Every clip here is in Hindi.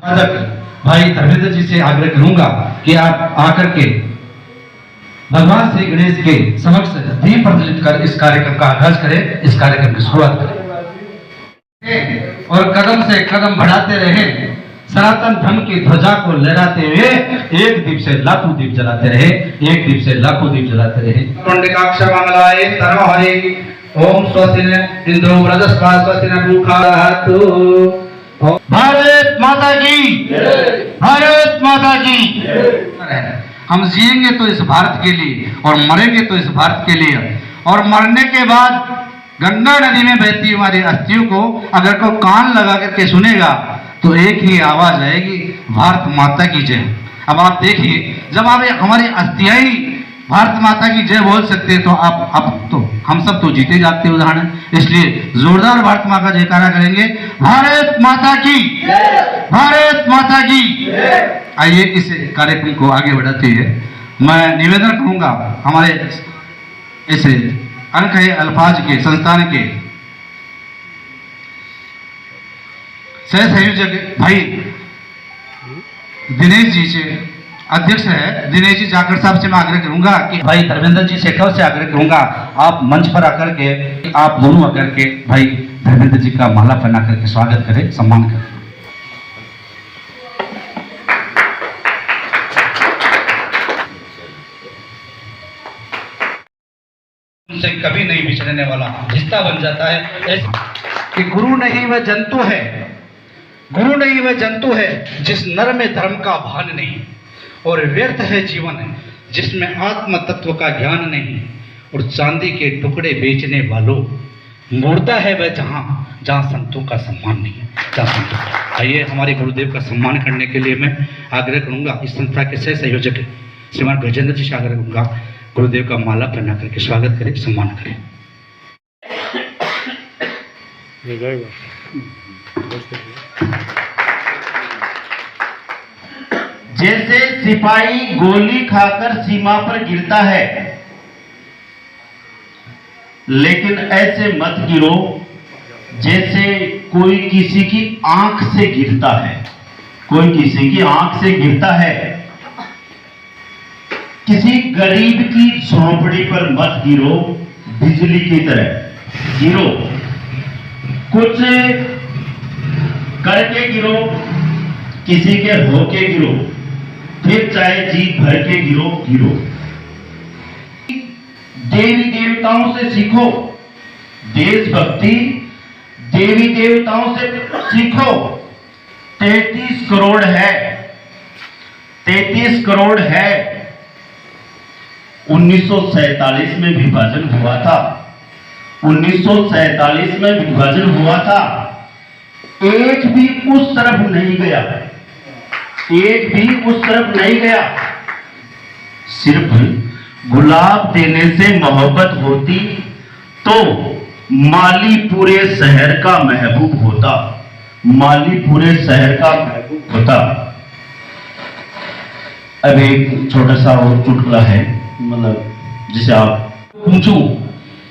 भाई धर्मेंद्र जी से आग्रह करूंगा कि आप आकर के भगवान श्री गणेश के समक्ष दीप प्रज्वलित कर इस कार्यक्रम का आगाज करें, इस कार्यक्रम की शुरुआत करें और कदम से कदम बढ़ाते रहे, सनातन धर्म की ध्वजा को लहराते हुए एक दीप से लाखों दीप जलाते रहे, एक दीप से लाखों दीप जलाते रहे। पुंडरीकाक्ष मंगलाय तनो हरि ओम स्वस्ति न इंद्रो वृद्धस्पति स्वस्ति न भूखातु। भारत माता की, भारत माता की। हम जिएंगे तो इस भारत के लिए और मरेंगे तो इस भारत के लिए, और मरने के बाद गंगा नदी में बहती हमारी अस्थियों को अगर कोई कान लगा करके सुनेगा तो एक ही आवाज आएगी, भारत माता की जय। अब आप देखिए, जब आप हमारी अस्थियां ही भारत माता की जय बोल सकते हैं तो आप अब तो हम सब तो जीते जाते उदाहरण। इसलिए जोरदार भारत माता का जयकारा करेंगे, भारत माता की, भारत माता की। आइए इस कार्यक्रम को आगे बढ़ाते हुए मैं निवेदन करूंगा हमारे इस अनकहे अल्फाज के संस्थान के सह संयोजक भाई दिनेश जी से, अध्यक्ष है दिनेश जी जाकर साहब से मैं आग्रह करूंगा कि भाई धर्मेंद्र जी शेखर से आग्रह करूंगा आप मंच पर आकर के आप दोनों आकर के भाई धर्मेंद्र जी का माला पहना करके स्वागत करें, सम्मान करें। उनसे कभी नहीं बिछड़ने वाला रिश्ता बन जाता है कि गुरु नहीं वह जंतु है, गुरु नहीं वह जंतु है जिस नर में धर्म का भान नहीं, और व्यर्थ है जीवन जिसमें आत्म तत्व का ज्ञान नहीं, और चांदी के टुकड़े बेचने वालों मुर्दा है वह जहां जहां संतों का सम्मान नहीं, जहां संतों। आइए हमारे गुरुदेव का सम्मान करने के लिए मैं आग्रह करूंगा इस संस्था के सह संयोजक श्रीमान गजेंद्र जी से आग्रह करूंगा गुरुदेव का माला पहना करके स्वागत करें, सम्मान करें। जैसे सिपाही गोली खाकर सीमा पर गिरता है, लेकिन ऐसे मत गिरो जैसे कोई किसी की आंख से गिरता है, कोई किसी की आंख से गिरता है। किसी गरीब की झोंपड़ी पर मत गिरो, बिजली की तरह गिरो, कुछ करके गिरो, किसी के होके गिरो, फिर चाहे जी भर के गिरो गिरो। देवी देवताओं से सीखो देशभक्ति, देवी देवताओं से सीखो। 33 करोड़ है, 33 करोड़ है। 1947 में विभाजन हुआ था, 1947 में विभाजन हुआ था, एक भी उस तरफ नहीं गया, एक भी उस तरफ नहीं गया। सिर्फ गुलाब देने से मोहब्बत होती तो माली पूरे शहर का महबूब होता, माली पूरे शहर का महबूब होता। अब एक छोटा सा और चुटकुला है, मतलब जिसे आप पूछूं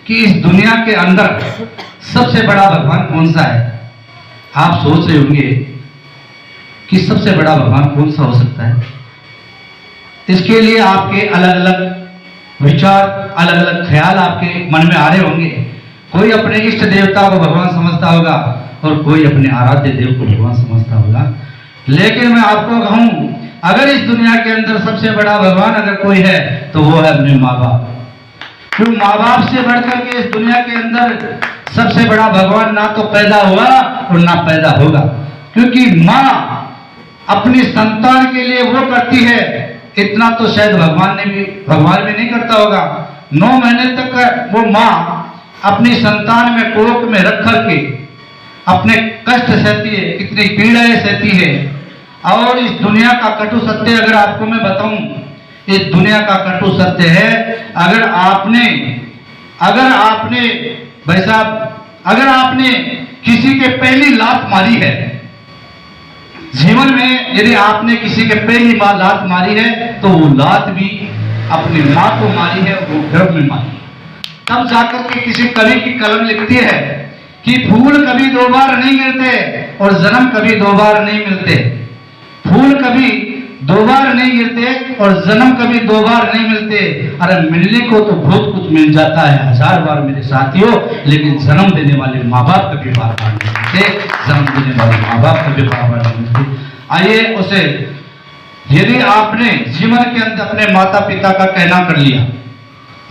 कि इस दुनिया के अंदर सबसे बड़ा भगवान कौन सा है, आप सोच रहे होंगे कि सबसे बड़ा भगवान कौन सा हो सकता है। इसके लिए आपके अलग अलग विचार, अलग अलग ख्याल आपके मन में आ रहे होंगे। कोई अपने इष्ट देवता को भगवान समझता होगा और कोई अपने आराध्य देव को भगवान समझता होगा। लेकिन मैं आपको कहूं, अगर इस दुनिया के अंदर सबसे बड़ा भगवान अगर कोई है तो वो है अपने माँ बाप। क्यों? माँ बाप से बढ़कर के इस दुनिया के अंदर सबसे बड़ा भगवान ना तो पैदा हुआ और ना पैदा होगा। क्योंकि माँ अपनी संतान के लिए वो करती है, इतना तो शायद भगवान भी नहीं करता होगा। 9 महीने तक वो माँ अपनी संतान में कोख में रख करके अपने कष्ट सहती है, कितनी पीड़ाएं सहती है। और इस दुनिया का कटु सत्य अगर आपको मैं बताऊं, इस दुनिया का कटु सत्य है, अगर आपने भाई साहब, अगर आपने किसी के पहली लात मारी है जीवन में, यदि आपने किसी के पहली बार लात मारी है तो वो लात भी अपनी माँ को मारी है, वो गर्भ में मारी है। तब जाकर के किसी कवि की कलम लिखती है कि फूल कभी 2 बार नहीं गिरते और जन्म कभी 2 बार नहीं मिलते। फूल कभी दो बार नहीं गिरते और जन्म कभी दो बार नहीं मिलते। अरे मिलने को तो बहुत कुछ मिल जाता है 1000 बार मेरे साथियों, लेकिन जन्म देने वाले माँ बाप कभी बार बार नहीं मिलते। जन्म देने वाले माँ बाप कभी बार बार नहीं मिलते। आइए उसे, यदि आपने जीवन के अंदर अपने माता पिता का कहना कर लिया,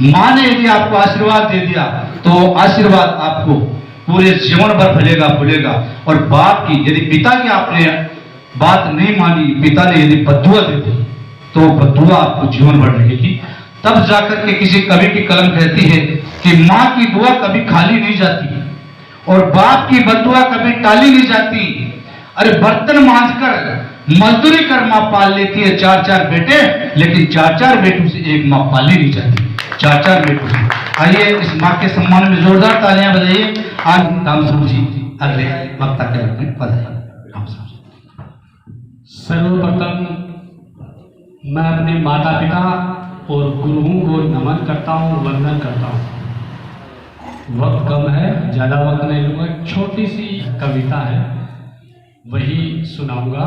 माँ ने यदि आपको आशीर्वाद दे दिया, तो आशीर्वाद आपको पूरे जीवन भर फलेगा फूलेगा। और बाप की, यदि पिता की आपने बात नहीं मानी, पिता ने यदि बद्दुआ दे दी, तो बद्दुआ आपको जीवन भर रहेगी। तब जाकर के किसी कवि की कलम कहती है कि माँ की दुआ कभी खाली नहीं जाती और बाप की बद्दुआ कभी टाली नहीं जाती। अरे बर्तन मांजकर मजदूरी कर माँ पाल लेती है 4-4 बेटे, लेकिन 4-4 बेटों से एक माँ पाली नहीं जाती, 4-4 बेटों से। आइए इस माँ के सम्मान में जोरदार तालियां बजाइए। आज रामस्वरूप जी अगले वक्ता के रूप में बधाई। सर्वप्रथम मैं अपने माता पिता और गुरुओं को नमन करता हूँ, वंदन करता हूँ। वक्त कम है, ज़्यादा वक्त नहीं लूँगा। छोटी सी कविता है, वही सुनाऊंगा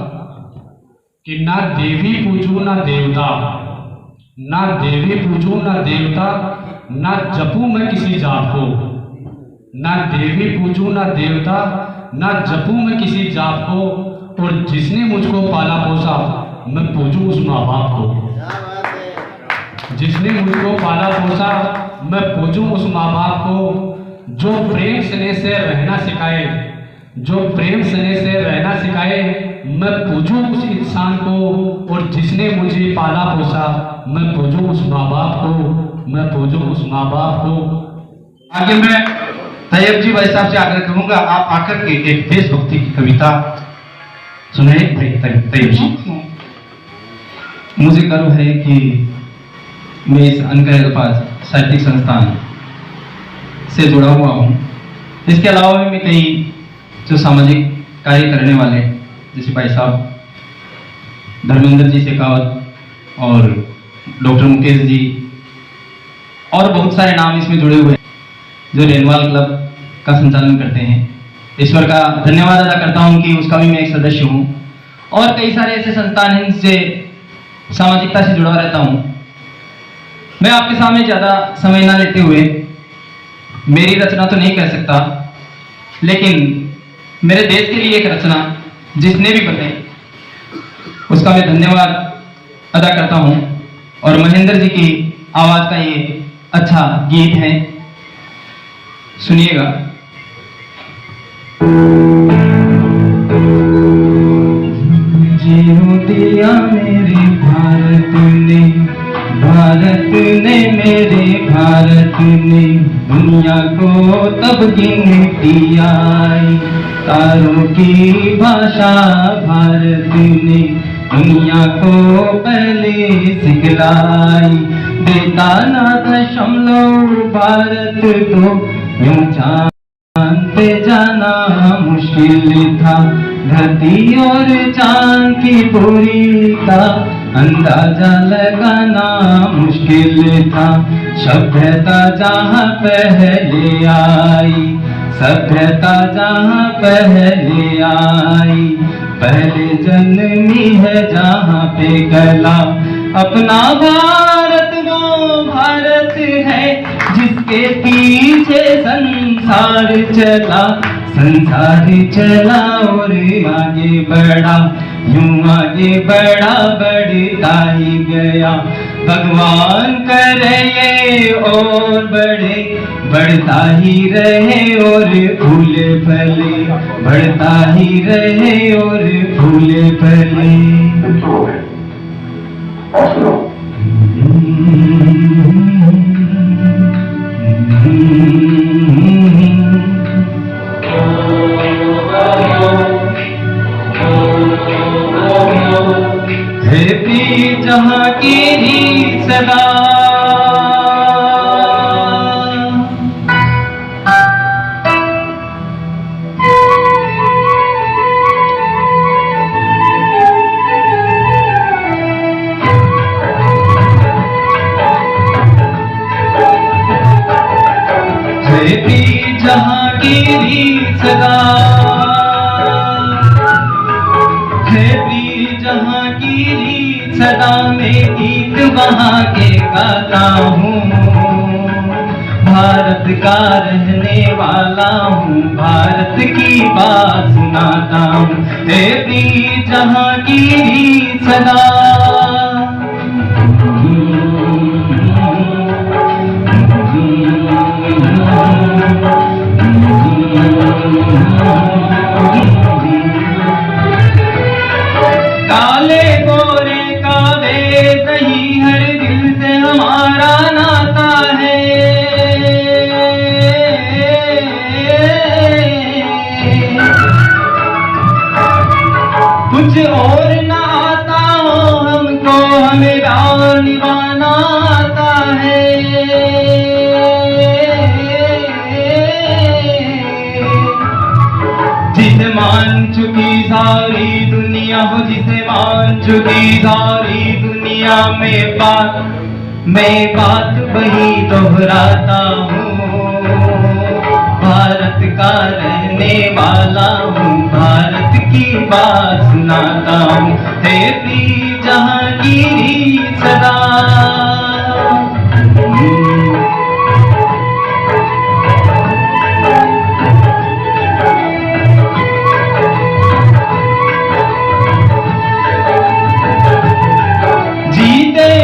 कि ना देवी पूजू ना देवता, ना देवी पूजू ना देवता, ना जपू मैं किसी जात को। ना देवी पूजू ना देवता, ना जपू मैं किसी जात को, और जिसने मुझको पाला पोसा मैं पूजू उस माँ बाप को। जिसने मुझको पाला पोसा मैं पूजू उस माँ बाप को, जो प्रेम स्नेह से रहना सिखाए, जो प्रेम स्नेह से रहना सिखाए, मैं पूजू उस इंसान को। और जिसने मुझे पाला पोसा मैं पूजू उस माँ बाप को, मैं पूजू उस माँ बाप को। आगे मैं तैयब जी भाई साहब से आग्रह करूंगा, आप आकर के एक देशभक्ति की कविता सुनाइए। तैयब जी। मुझे गर्व है कि मैं इस अनकर अल्फाज साहित्यिक संस्थान से जुड़ा हुआ हूँ। इसके अलावा भी मैं कई जो सामाजिक कार्य करने वाले, जैसे भाई साहब धर्मेंद्र जी शेखावत और डॉक्टर मुकेश जी और बहुत सारे नाम इसमें जुड़े हुए हैं, जो रेनवाल क्लब का संचालन करते हैं। ईश्वर का धन्यवाद अदा करता हूं कि उसका भी मैं एक सदस्य हूं। और कई सारे ऐसे संस्थान हैं जिनसे सामाजिकता से जुड़ा रहता हूं। मैं आपके सामने ज़्यादा समय ना लेते हुए मेरी रचना तो नहीं कह सकता, लेकिन मेरे देश के लिए एक रचना जिसने भी बनाई उसका मैं धन्यवाद अदा करता हूं। और महेंद्र जी की आवाज़ का ये अच्छा गीत है, सुनिएगा। जीरो दिया मेरे भारत ने, भारत ने मेरे भारत ने, दुनिया को तब गिनती आई। तारों की भाषा भारत ने दुनिया को पहले सिखलाई। देता ना दशमलव भारत तो यूं जानते जाना मुश्किल था। धरती और चांद की दूरी का अंदाजा लगाना मुश्किल था। सभ्यता जहाँ पहले आई, सभ्यता जहाँ पहले आई, पहले जन्मी है जहाँ पे कला। अपना भारत वो भारत है जिसके पीछे संसार चला, संसार चला और आगे बढ़ा, यूं आगे बढ़ा बढ़ता ही गया। भगवान करे ये और बढ़े, बढ़ता ही रहे और फूले फले, बढ़ता ही रहे और फूले फले। जहाँ की ही सदा है भी जहाँ की ही सदा, है भी जहाँ की रीत सदा में गीत वहाँ के गाता हूँ। भारत का रहने वाला हूँ, भारत की बात सुनाता हूँ। हे प्रीत जहाँ की रीत सदा काले गोरे का भेद नहीं, हर दिल से हमारा नाता है। कुछ और ना आता हो हमको, हमें प्यार निभाना आता है। जिसे मान चुकी सारी दुनिया हो, जिसे मान चुकी सारी दुनिया में बात वही दोहराता हूँ। भारत का रहने वाला हूँ, भारत की बात सुनाता हूँ। हे प्रीत जहाँ की रीत सदा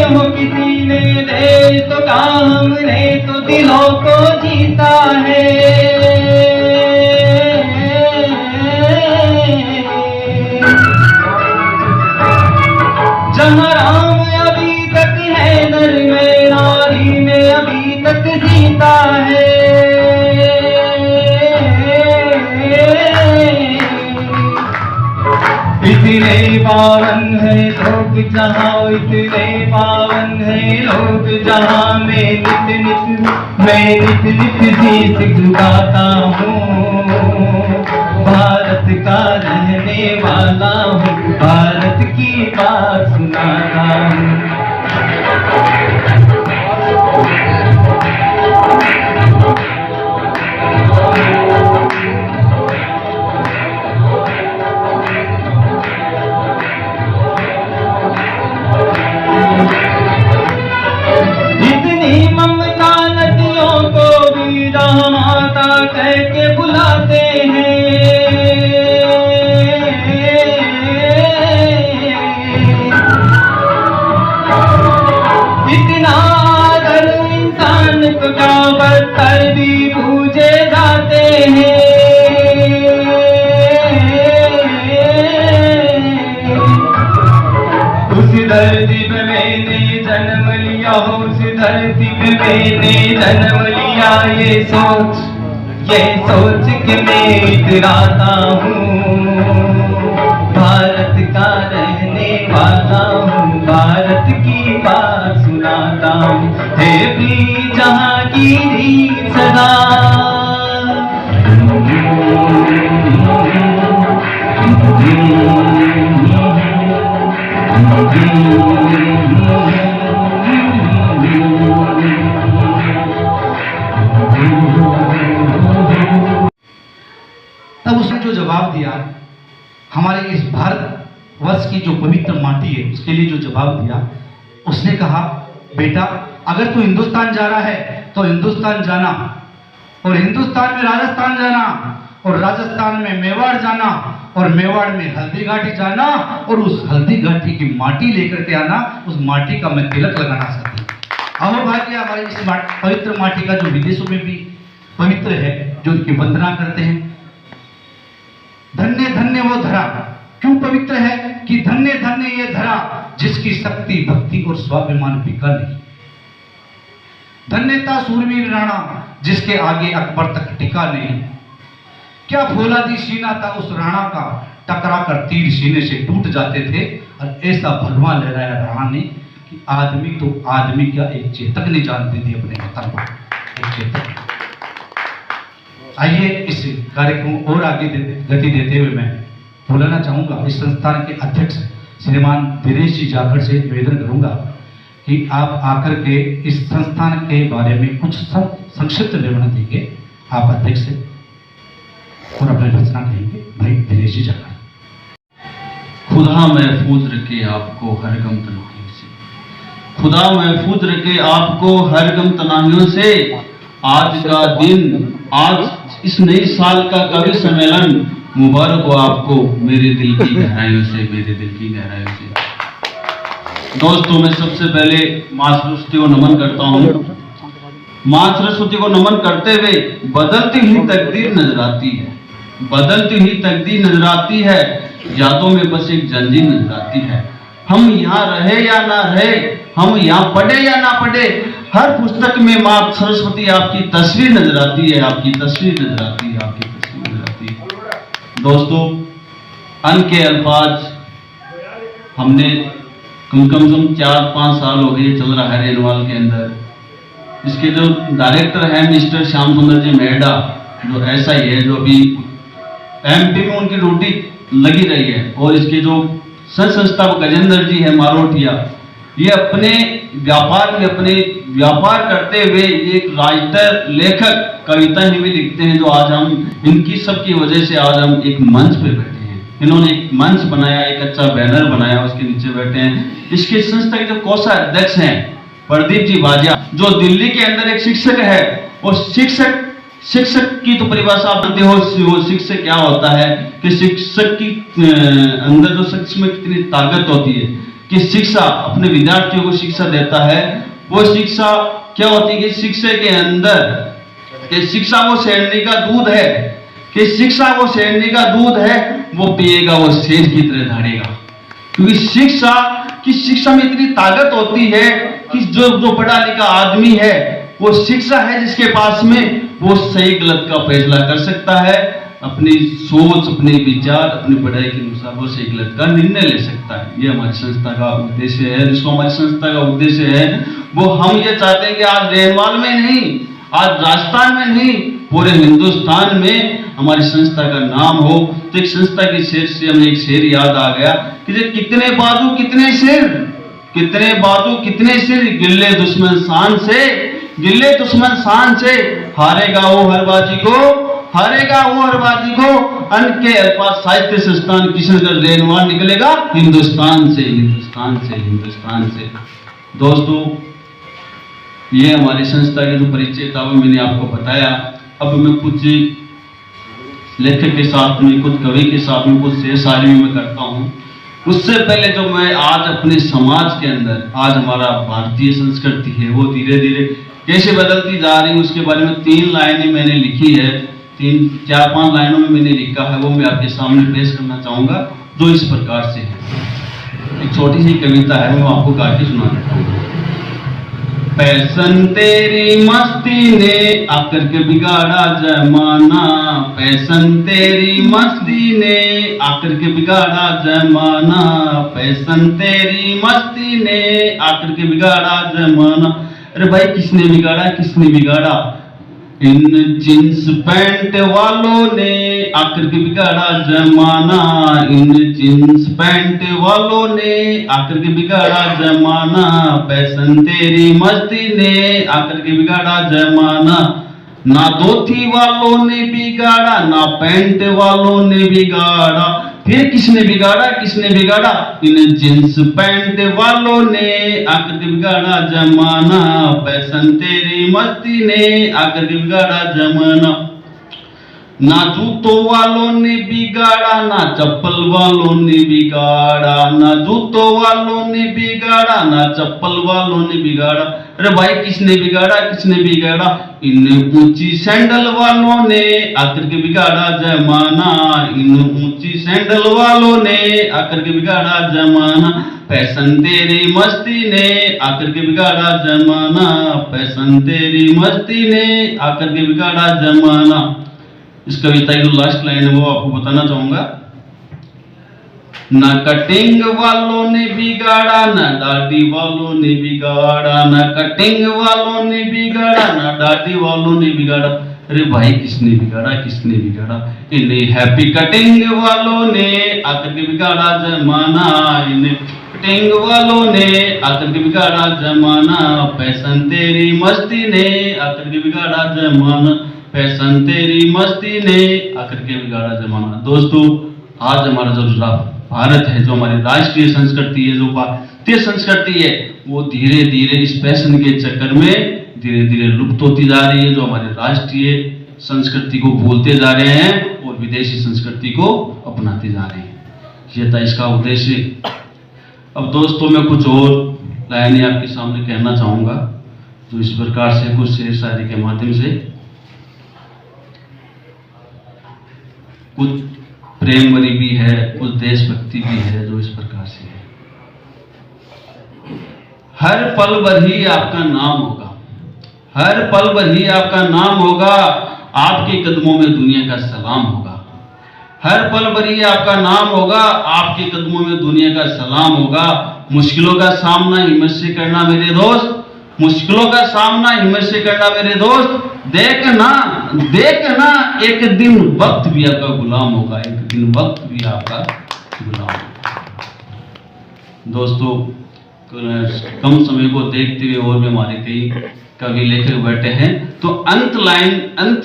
हो किसी ने देश तो का, हमने तो दिलों को जीता है। जहाँ राम अभी तक है नर में, नारी में अभी तक जीता है। इतने पावन है लोग जहाँ, इतने पावन है लोग जहाँ, मैं नित नित गीत गाता हूँ। भारत का रहने वाला हूँ, भारत की बात सुनाता हूँ। ममता नदियों को भी जहाँ माता कह के बुलाते हैं। इतना आदर इंसान को क्या बदतर भी पूजे जाते हैं। उस धरती पे मैंने जन्म लिया हो, उस धरती पे मैंने जन्म लिया, ये सोच के मैं इतराता हूँ। भारत का रहने वाला हूँ, भारत की बात सुनाता हूँ। हे प्रीत जहाँ की रीत सदा तब उसने जो जवाब दिया, हमारे इस भारतवर्ष की जो पवित्र माटी है उसके लिए जो जवाब दिया, उसने कहा बेटा अगर तू हिंदुस्तान जा रहा है तो हिंदुस्तान जाना, और हिंदुस्तान में राजस्थान जाना, और राजस्थान में मेवाड़ जाना, और मेवाड़ में हल्दी घाटी जाना, और उस हल्दी घाटी की माटी लेकर के आना, उस माटी का मैं तिलक लगाना चाहती हूँ। अब भाग्य हमारी इस पवित्र माटी का जो विदेशों में भी पवित्र है, जो उनकी वंदना करते हैं। धन्य धन्य वो धरा, क्यों पवित्र है कि धन्य धन्य ये धरा जिसकी शक्ति भक्ति और स्वाभिमान बिका नहीं। धन्यता सूरवीर राणा जिसके आगे अकबर तक टिका नहीं। क्या फौलादी सीना था उस राणा का, टकरा कर तीर सीने से टूट जाते थे, और ऐसा भगवा लहराया राणा ने कि आदमी तो आदमी क्या, एक चेतक ने जान दे दी अपने वतन को, एक चेतक। आइए इस कार्यक्रम को और आगे गति देते हुए मैं बुलाना चाहूंगा इस संस्थान के अध्यक्ष श्रीमान दिनेश जी जाखड़ से निवेदन करूंगा कि आप आकर के इस संस्थान के बारे में कुछ संक्षिप्त विवरण देंगे। आप अध्यक्ष से और अपने रचना कहेंगे भाई दिनेश जी जाखड़। खुदा महफूज रखे आपको हर गम तनाहियों से, खुदा महफूज रखे आपको हर गम तनाहियों से। आज का दिन, आज इस नई साल का कवि सम्मेलन मुबारक हो आपको मेरे दिल की गहराइयों से, मेरे दिल की गहराइयों से। दोस्तों, मैं सबसे पहले माँ सरस्वती को नमन करता हूँ। माँ सरस्वती को नमन करते हुए बदलती हुई तकदीर नजर आती है, बदलती हुई तकदीर नजर आती है, यादों में बस एक जंजीर नजर आती है। हम यहाँ रहे या ना रहे, हम यहाँ पढ़े या ना पढ़े, हर पुस्तक में माँ सरस्वती आपकी तस्वीर नजर आती है, आपकी तस्वीर नजर आती है, आपकी तस्वीर नजर आती है। दोस्तों, अन के अल्फाज हमने कम से कम 4-5 साल हो गए चल रहा है रेनवाल के अंदर। इसके जो डायरेक्टर हैं मिस्टर श्याम सुंदर जी मेहड़ा, जो ऐसा ही है, जो अभी एमपी में उनकी ड्यूटी लगी रही है, और इसके जो संस्थापक गजेंद्र जी है मारोटिया, ये अपने व्यापार में अपने व्यापार करते हुए एक राइटर, लेखक, कविताएं भी लिखते हैं, जो आज हम इनकी सबकी वजह से आज हम एक मंच पे बैठे हैं। इन्होंने एक मंच बनाया, एक अच्छा बैनर बनाया, उसके नीचे बैठे हैं। इसके संस्था के जो कोषाध्यक्ष हैं प्रदीप जी बाजिया, जो दिल्ली के अंदर एक शिक्षक है, और शिक्षक की तो परिभाषा आप जानते हो, वो शिक्षक क्या होता है कि शिक्षक की अंदर जो शख्स में कितनी ताकत होती है कि शिक्षा अपने विद्यार्थियों को शिक्षा देता है। वो शिक्षा क्या होती है कि शिक्षक के अंदर कि शिक्षा वो शेरनी का दूध है, कि शिक्षा वो शेरनी का दूध है, वो पिएगा वो शेर की तरह धाड़ेगा। क्योंकि शिक्षा में इतनी ताकत होती है कि जो पढ़ा लिखा आदमी है, वो शिक्षा है जिसके पास में वो सही गलत का फैसला कर सकता है, अपनी सोच, अपने विचार, अपनी पढ़ाई के अनुसार वो सही गलत का निर्णय ले सकता है। ये हमारी संस्था का उद्देश्य है। जिसको हमारी संस्था का उद्देश्य है, वो हम ये चाहते हैं कि आज रेनवाल में नहीं, आज राजस्थान में नहीं, पूरे हिंदुस्तान में हमारी संस्था का नाम हो। तो एक संस्था की शेर से हमें एक शेर याद आ गया कि कितने बाजू कितने सिर, कितने बाजू कितने सिर, गिल्ले दुश्मन शान से, गिल्ले दुश्मन शान से, हारेगा वो हर बाजी को, हारेगा वो हर बाजी को। अन के अल्फाज साहित्य संस्थान किशनगढ़ रेनवाल निकलेगा हिंदुस्तान से, हिंदुस्तान से, हिंदुस्तान से। दोस्तों, ये हमारी संस्था के जो परिचय था वो मैंने आपको बताया। अब मैं कुछ लेखक के साथ में, कुछ कवि के साथ में, कुछ शेर शायरी में करता हूँ। उससे पहले जो मैं आज अपने समाज के अंदर, आज हमारा भारतीय संस्कृति है वो धीरे धीरे कैसे बदलती जा रही है, उसके बारे में 3 लाइनें मैंने लिखी है, 4-5 लाइनों में मैंने लिखा है, वो मैं आपके सामने पेश करना चाहूंगा, जो इस प्रकार से है। एक छोटी सी कविता है, मैं आपको गा के सुना देता हूँ। पैसन तेरी मस्ती ने आकर के बिगाड़ा जमाना, पैसन तेरी मस्ती ने आकर के बिगाड़ा जमाना, पैसन तेरी मस्ती ने आकर के बिगाड़ा जमाना। अरे भाई, किसने बिगाड़ा, किसने बिगाड़ा? इन जींस पैंट वालों ने आकर के बिगाड़ा जमाना, इन जींस पैंट वालों ने आकर के बिगाड़ा जमाना, पैसन तेरी मस्ती ने आकर के बिगाड़ा जमाना। ना धोती वालों ने बिगाड़ा, ना पैंट वालों ने बिगाड़ा, फिर किसने बिगाड़ा, किसने बिगाड़ा? इन जींस पैंट वालों ने आकर के बिगाड़ा जमाना, पैसन तेरी मस्ती ने आकर के बिगाड़ा जमाना। ना जूतों वालों ने बिगाड़ा, ना चप्पल वालों ने बिगाड़ा, ना जूतों वालों ने बिगाड़ा, ना चप्पल वालों ने बिगाड़ा। अरे भाई, किसने बिगाड़ा, किसने बिगाड़ा? इन ऊंची सैंडल वालों ने आकर के बिगाड़ा जमाना, इन ऊंची सैंडल वालों ने आकर के बिगाड़ा जमाना, पैसन तेरी मस्ती ने आकर के बिगाड़ा जमाना, पैसन तेरी मस्ती ने आकर के बिगाड़ा जमाना। इस कविता की जो लास्ट लाइन है वो आपको बताना चाहूंगा। ना कटिंग वालों ने बिगाड़ा, ना दाढ़ी वालों ने बिगाड़ा, ना कटिंग वालों ने बिगाड़ा, ना दाढ़ी वालों ने बिगाड़ा। अरे भाई, किसने बिगाड़ा, किसने बिगाड़ा? इन्हें हैप्पी कटिंग वालों ने आकर के बिगाड़ा जमाना, इन्हें कटिंग वालों ने आकर के बिगाड़ा जमाना, पैसन तेरी मस्ती ने आकर के बिगाड़ा जमाना, पैसन तेरी मस्ती ने आकर के बिगाड़ा जमाना। दोस्तों, आज हमारा जो भारत है, जो हमारी राष्ट्रीय संस्कृति है, जो भारतीय संस्कृति है, वो धीरे धीरे इस फैशन के चक्कर में धीरे धीरे लुप्त होती जा रही है। जो हमारे राष्ट्रीय संस्कृति को भूलते जा रहे हैं और विदेशी संस्कृति को अपनाते जा रहे हैं। ये था इसका उद्देश्य। अब दोस्तों मैं कुछ और लाइनें आपके सामने कहना चाहूँगा, जो इस प्रकार से कुछ शेर शायरी के माध्यम से, कुछ प्रेम भरी भी है, कुछ देशभक्ति भी है, जो इस प्रकार से है। हर पल भर ही आपका नाम होगा, हर पल भर ही आपका नाम होगा, आपके कदमों में दुनिया का सलाम होगा। हर पल भर ही आपका नाम होगा, आपके कदमों में दुनिया का सलाम होगा। मुश्किलों का सामना हिम्मत से करना मेरे दोस्त, मुश्किलों का सामना हिम्मत से करना मेरे दोस्त। देखना एक दिन वक्त भी आपका गुलाम होगा, एक दिन वक्त भी आपका गुलाम होगा। दोस्तों कम समय को देखते हुए और भी हमारे कई कवि लेखक बैठे हैं, तो अंत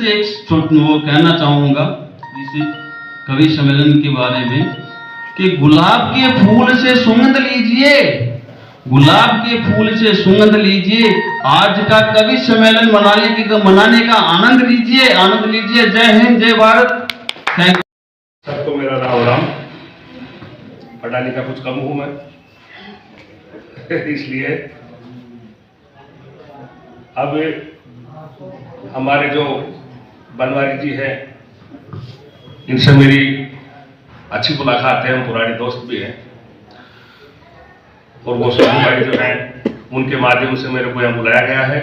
एक वो कहना चाहूंगा इस कवि सम्मेलन के बारे में कि गुलाब के फूल से सुगंध लीजिए, गुलाब के फूल से सुगंध लीजिए, आज का कवि सम्मेलन मनाने का आनंद लीजिए। जय हिंद, जय भारत। Thank you. सबको मेरा राम। पढ़ा लिखा कुछ कम हूं मैं इसलिए अब हमारे जो बनवारी जी हैं, इनसे मेरी अच्छी मुलाकात है, हम पुराने दोस्त भी हैं, और वो सोनू भाई जो हैं उनके माध्यम से मेरे को यहाँ बुलाया गया है।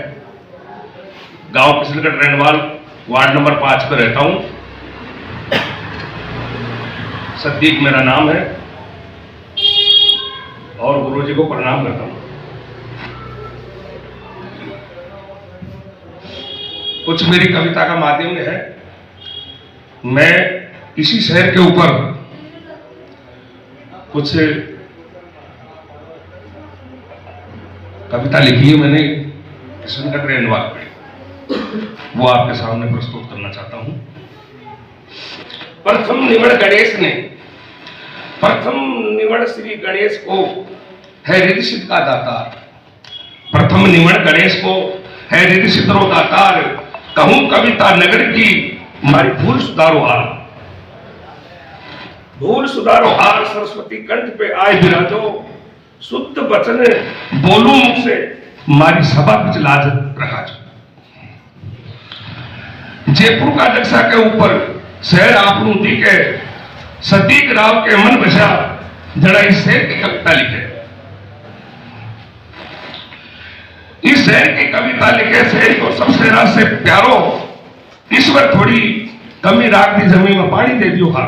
गांव किशनगढ़ रेणवाल, वार्ड नंबर 5 पर रहता हूँ। सद्दीक मेरा नाम है और गुरुजी को प्रणाम करता हूँ। कुछ मेरी कविता का माध्यम है। मैं इसी शहर के ऊपर कुछ कविता लिखी है मैंने किशनगढ़ रेणवाल पे, वो आपके सामने प्रस्तुत करना चाहता हूं। प्रथम निवड़ गणेश ने, प्रथम निवड़ श्री गणेश को है रिद्धि सिद्ध का दातार। प्रथम निवड़ गणेश को है रिद्धि सिद्ध रो दातार, कहूं कविता नगर की हमारी भूल सुधारो हाल। भूल सुधारो हाल सरस्वती कंठ पे आए विराजो, शुद्ध वचन बोलू मुख से हमारी सभा कुछ लाज रखा जो। जयपुर का नक्शा के ऊपर शहर आपनू दिखे, सदीक राव के मन बसा जरा इस शहर की कविता लिखे। इस शहर की कविता लिखे शहर को सबसे राज से प्यारो, ईश्वर थोड़ी कमी राख दी जमीन में पानी दे दियो खा।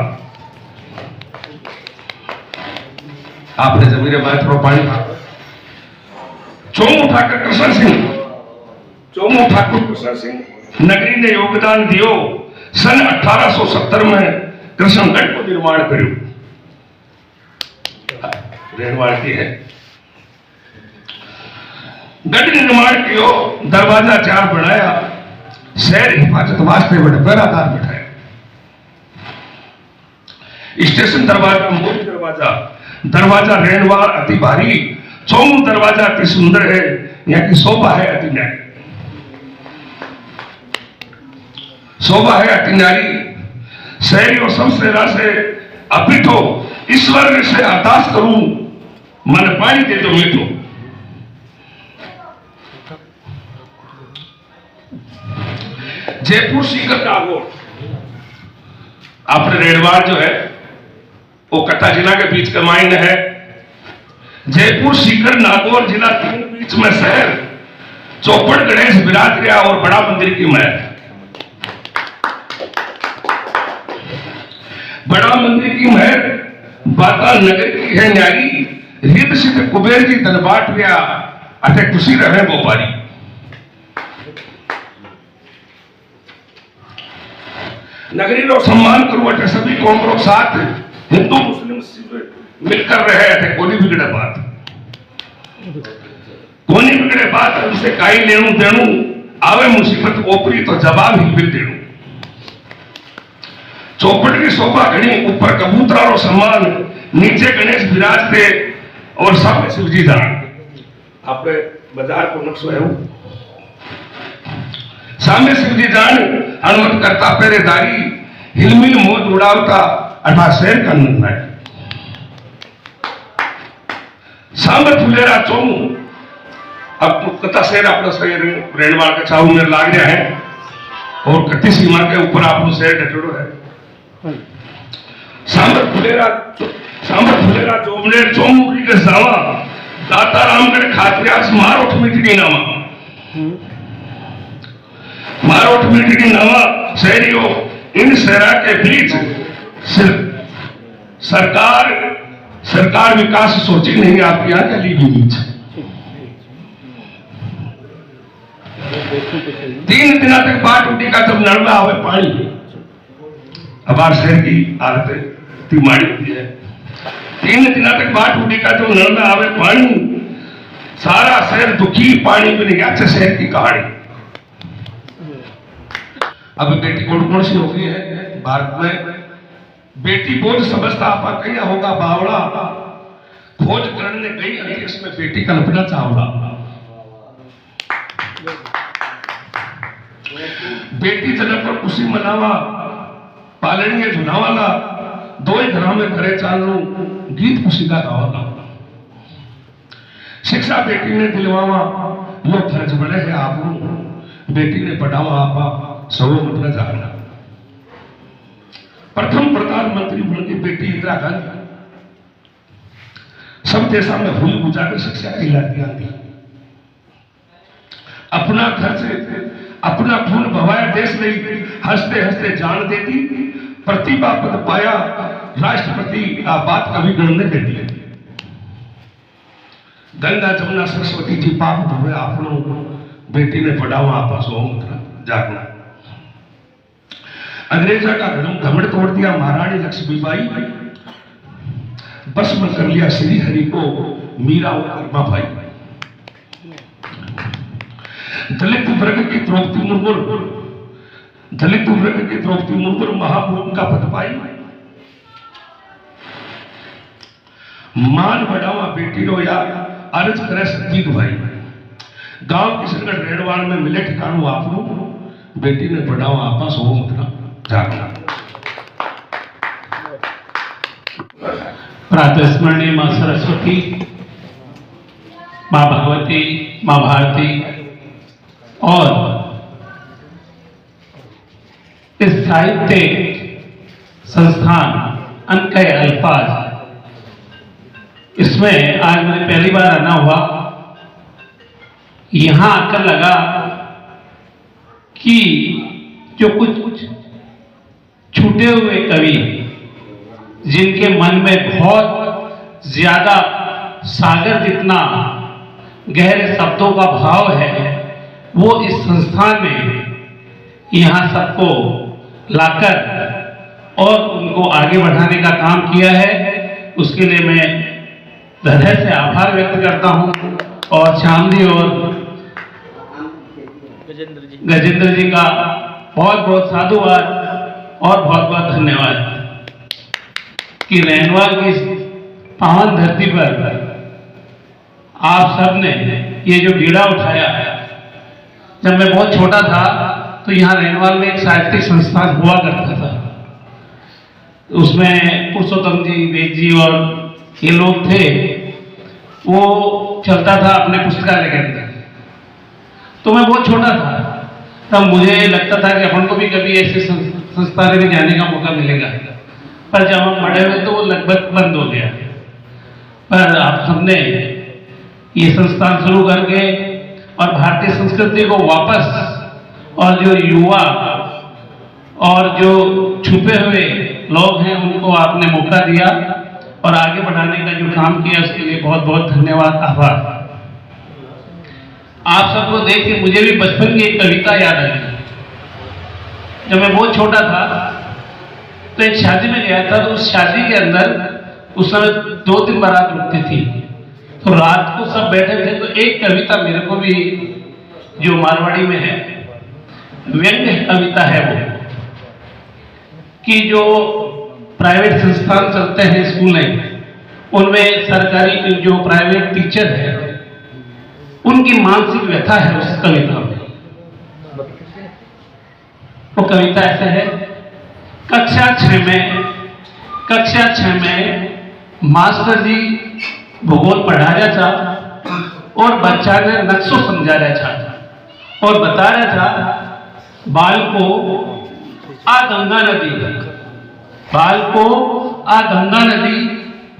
आपने जमीन में थोड़ा पानी खा। चोमू ठाकुर कृष्ण सिंह, चोमू ठाकुर कृष्ण सिंह नगरी ने योगदान दियो, सन 1870 में कृष्णगढ़ को निर्माण करो। रेणवाल की है। गढ़ निर्माण कियो, दरवाजा 4 बनाया, शहर हिफाजत वास्ते बड़े पहरादार बैठाए। स्टेशन दरवाजा, मोदी दरवाजा, दरवाजा रेणवाल अति भारी, चोमू दरवाजा अति सुंदर है, यहाँ की शोभा है अति न्यारी, शोभा है अति न्यारी। शहरियों सबसे रासे अपिठो, ईश्वर से अरदास करूं, मन पानी दे दो मीठो। जयपुर सीकर नागौर, आपने रेणवाल जो है वो कट्टा जिला के बीच का माइन है। जयपुर सीकर नागौर जिला 3 बीच में शहर, चौपड़ गणेश विराज गया और बड़ा मंदिर की महल। बड़ा मंदिर की महल बाता नगर की है न्यारी, रिद्ध सिद्ध कुबेर जी धन बांट गया, अटे खुशी रहे व्यापारी। नगरी रो सम्मान करो अटे सभी कौम रो साथ, हिंदू मुस्लिम मिलकर रहे अटे कोनी बिगड़े बात, कोनी बिगड़े बात। उनसे काई लेणु देणु, आवे मुसीबत ओपरी तो जवाब ही बिल देणु। चौपट की शोभा घनी ऊपर कबूतरा रो सम्मान, नीचे गणेश विराज थे और सामने शिवजी जान आपने बाजार को नक्शो है सामने शिवजी जान हनुमत करता पहरेदारी हिलमिल मोद उड़ावता अठा शहर का नंद है सामने फुलेरा चोमू अब तो कथा शहर अपना शहर रेणवाल के छाऊ में लाग रहा है और कति सीमा के ऊपर आप शहर डटोड़ो है सांबर फुलेरा जोमनेर चौमुखी के सावा दाता रामगढ़ खातियास मारोठ मिटड़ी नामा शहरियों इन शहरा के बीच सरकार विकास सोची नहीं आपकी यहाँ चली भी बीच 3 दिनों तक बाट उठी का जब नर्मदा आवे पानी हमारे शहर की हालत इतनी माड़ी होती है 3 दिनों तक बाट उठी का जो नर्मदा आवे पानी सारा शहर दुखी पानी में नहीं अच्छा शहर की कहानी अब बेटी कौन सी हो गई है भारत में बेटी बोझ समझता आपा कहीं होगा बावड़ा खोज करने गई अंतरिक्ष में बेटी कल्पना चावला बेटी जन्म पर खुशी मनावा पालनीय झुनावाला दो ही घरों में करे चालू गीत खुशी का गावाला शिक्षा बेटी ने दिलवावा लो फर्ज बने है आप बेटी ने पढ़ावा आपा सौ मतलब जाना प्रथम प्रधानमंत्री बन की बेटी इंदिरा गांधी सब देशों में हुई गुजाकर शिक्षा की लाती आती अपना खर्च अपना खून बहाया देश नहीं हंसते हंसते जान देती प्रतिभा पद पाया राष्ट्रपति का बात कभी गणने देती है गंगा जमुना सरस्वती जी पाप धोवे आपनो बेटी ने पढ़ावा आपा सो मतलब जागना अंग्रेजा का घमंड तोड़ दिया महारानी लक्ष्मीबाई बस में कर लिया श्री हरि को मीरा और कर्मा भाई दलित वर्ग की द्रौपदी मुर्मू महाभूमि का पद पाई मान बढ़ावा बेटी रो या अर्ज करे सतीक भाई गांव किशनगढ़ रेणवाल में मिले ठिकानों आपनो बेटी ने बढ़ावा आपा सो मतलब जागना प्रातस्मरणीय माँ सरस्वती, माँ भगवती, माँ भारती और इस साहित्य संस्थान अनकहे अल्फाज, इसमें आज मैंने पहली बार आना हुआ। यहां आकर लगा कि जो कुछ छूटे हुए कवि जिनके मन में बहुत ज्यादा सागर जितना गहरे शब्दों का भाव है, वो इस संस्थान में यहाँ सबको लाकर और उनको आगे बढ़ाने का काम किया है। उसके लिए मैं हृदय से आभार व्यक्त करता हूँ और श्याम जी और गजेंद्र जी का बहुत बहुत साधुवाद और बहुत बहुत धन्यवाद कि रेणवाल की पावन धरती पर आप सब ने ये जो बीड़ा उठाया है। जब मैं बहुत छोटा था तो यहाँ रेणवाल में एक साहित्यिक संस्थान हुआ करता था, उसमें पुरुषोत्तम जी, वेद जी और ये लोग थे। वो चलता था अपने पुस्तकालय के अंदर। तो मैं बहुत छोटा था, तब मुझे लगता था कि अपन को भी कभी ऐसे संस्थान में जाने का मौका मिलेगा, पर जब हम बड़े हुए तो वो लगभग बंद हो गया। पर आप सबने ये संस्थान शुरू करके और भारतीय संस्कृति को वापस, और जो युवा और जो छुपे हुए लोग हैं उनको आपने मौका दिया और आगे बढ़ाने का जो काम किया उसके लिए बहुत बहुत धन्यवाद, आभार। आप सबको देख के मुझे भी बचपन की एक कविता याद आई। जब मैं बहुत छोटा था तो एक शादी में गया था, तो उस शादी के अंदर उस समय 2-3 बारात रुकती थी, तो रात को सब बैठे थे। तो एक कविता मेरे को भी, जो मारवाड़ी में है, व्यंग्य कविता है वो, कि जो प्राइवेट संस्थान चलते हैं स्कूल में, उनमें सरकारी जो प्राइवेट टीचर है उनकी मानसिक व्यथा है उस कविता में। वो कविता ऐसे है, कक्षा 6 में मास्टर जी भूगोल पढ़ा रहा था और बच्चा ने नक्शो समझा रहा था और बता रहा था बाल को आ गंगा नदी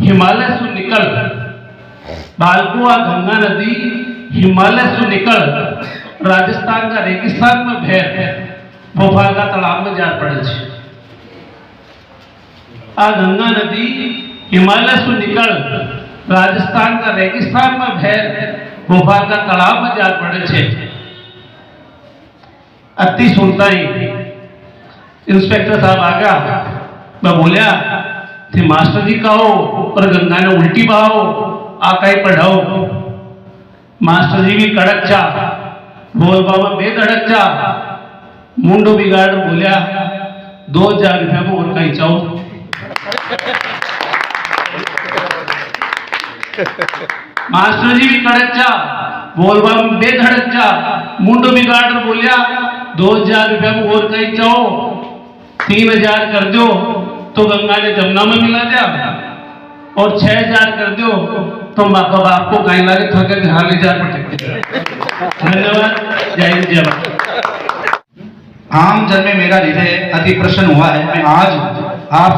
हिमालय से निकल, बाल को आ गंगा नदी हिमालय से निकल राजस्थान का रेगिस्तान में भेर भोपाल का तालाब में जा पड़े छे। आ गंगा नदी हिमालय से निकल राजस्थान का रेगिस्तान में भेर भोपाल का तालाब में जा पड़े छे। अति सुनता ही इंस्पेक्टर साहब आ गया, मैं बोलिया थे मास्टर जी कहो और गंगा ने उल्टी बहाओ आका ही पढ़ाओ। मास्टर जी भी कड़क चा बोल बाबा बेधड़क चा मुंडो बिगाड़ बोलिया 2000 रुपया में और कहीं चाहो। मास्टर जी भी कड़क चा बोल बाबा बेधड़क चा मुंडो बिगाड़ बोलिया 2000 रुपया में और कहीं चाहो, 3000 कर दो तो गंगा ने जमुना में मिला दिया और 6000 कर दो तो माँ का बाप को कहीं लागे थके घर ले जा पड़े। धन्यवाद, जय हिंद जय भारत। आम जन में मेरा हृदय अति प्रसन्न हुआ है। मैं आज आप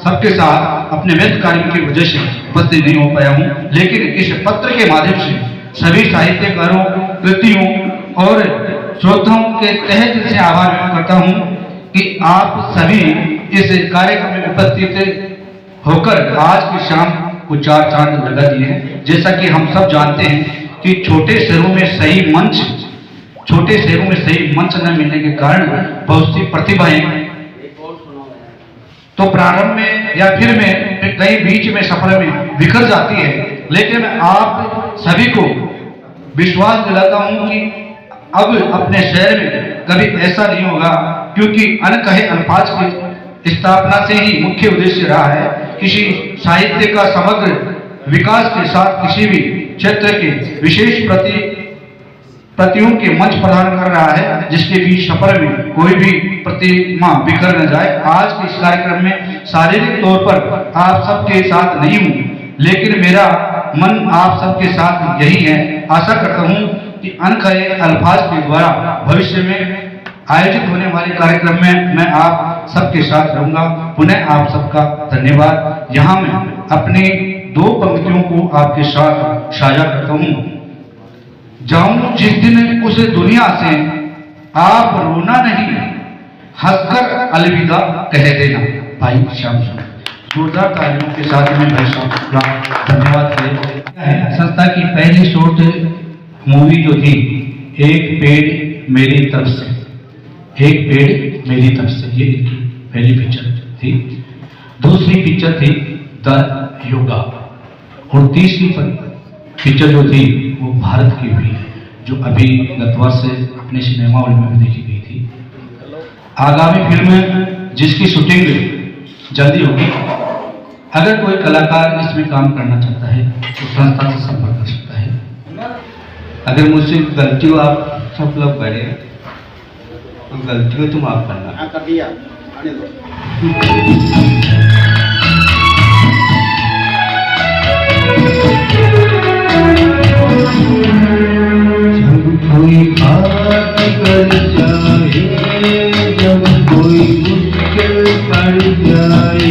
सबके साथ अपने व्यस्त कार्य की वजह से उपस्थित नहीं हो पाया हूँ, लेकिन इस पत्र के माध्यम से सभी साहित्यकारों, कृतियों और श्रोताओं के तहे दिल से आभार व्यक्त करता हूँ कि आप सभी इस कार्यक्रम में उपस्थित होकर आज की शाम को 4 चांद लगा दिए हैं। जैसा कि हम सब जानते हैं कि छोटे शहरों में सही मंच न मिलने के कारण बहुत सी प्रतिभाएं तो प्रारंभ में या फिर में कहीं बीच में सफर में बिखर जाती है, लेकिन आप सभी को विश्वास दिलाता हूं कि अब अपने शहर में कभी ऐसा नहीं होगा, क्योंकि अनकहे अल्फाज की स्थापना से ही मुख्य उद्देश्य रहा है। किसी साहित्य का समग्र विकास के साथ किसी भी क्षेत्र के विशेष प्रतियों के मंच प्रदान कर रहा है, जिसके बीच सफर में कोई भी प्रतिमा बिखर न जाए। आज के इस कार्यक्रम में शारीरिक तौर पर आप सबके साथ नहीं हूँ, लेकिन मेरा मन आप सबके साथ यही है। आशा करता हूँ कि अनकहे अल्फाज के द्वारा भविष्य में आयोजित होने वाले कार्यक्रम में मैं आप सबके साथ रहूंगा। पुनः आप सबका धन्यवाद। यहाँ मैं अपनी 2 पंक्तियों को आपके साथ साझा करता हूँ। जाऊं जिस दिन उस दुनिया से आप रोना नहीं, हंसकर अलविदा कह देना। भाई श्याम सुंदर, जोरदार तालियों के साथ में भाई साहब का धन्यवाद करें। संस्था की पहली शॉर्ट मूवी जो थी एक पेड़ मेरी तरफ से, एक पेड़ मेरी तरफ से, ये इनकी पहली पिक्चर थी। दूसरी पिक्चर थी द योगा, और तीसरी पिक्चर जो थी वो भारत की हुई, जो अभी गत वर्ष अपने सिनेमा हॉल में देखी गई थी। आगामी फिल्म जिसकी शूटिंग जल्दी होगी, अगर कोई कलाकार इसमें काम करना चाहता है तो संस्था से संपर्क कर सकता है। अगर मुझसे गलती हो आप सब लोग करे तो गलती हो तुम आप करना। कर दिया, आने दो। जब कोई बात कर जाए, जब कोई मुश्किल पड़ जाए,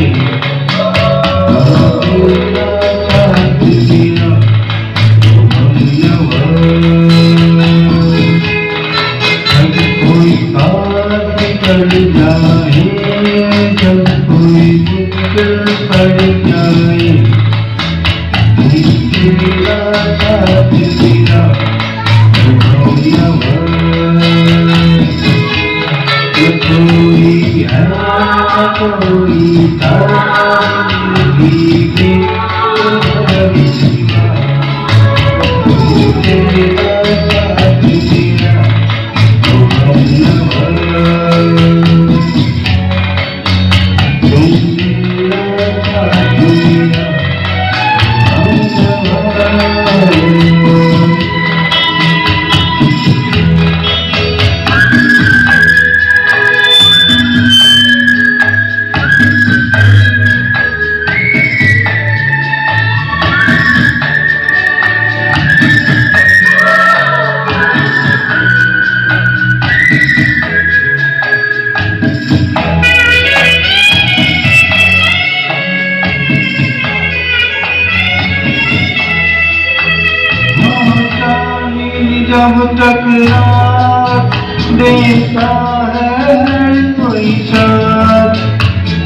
जब तक रात देता है कोई साथ,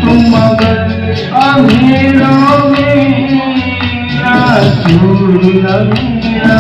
तुम अगर अंधेरों में ना छूना मेरा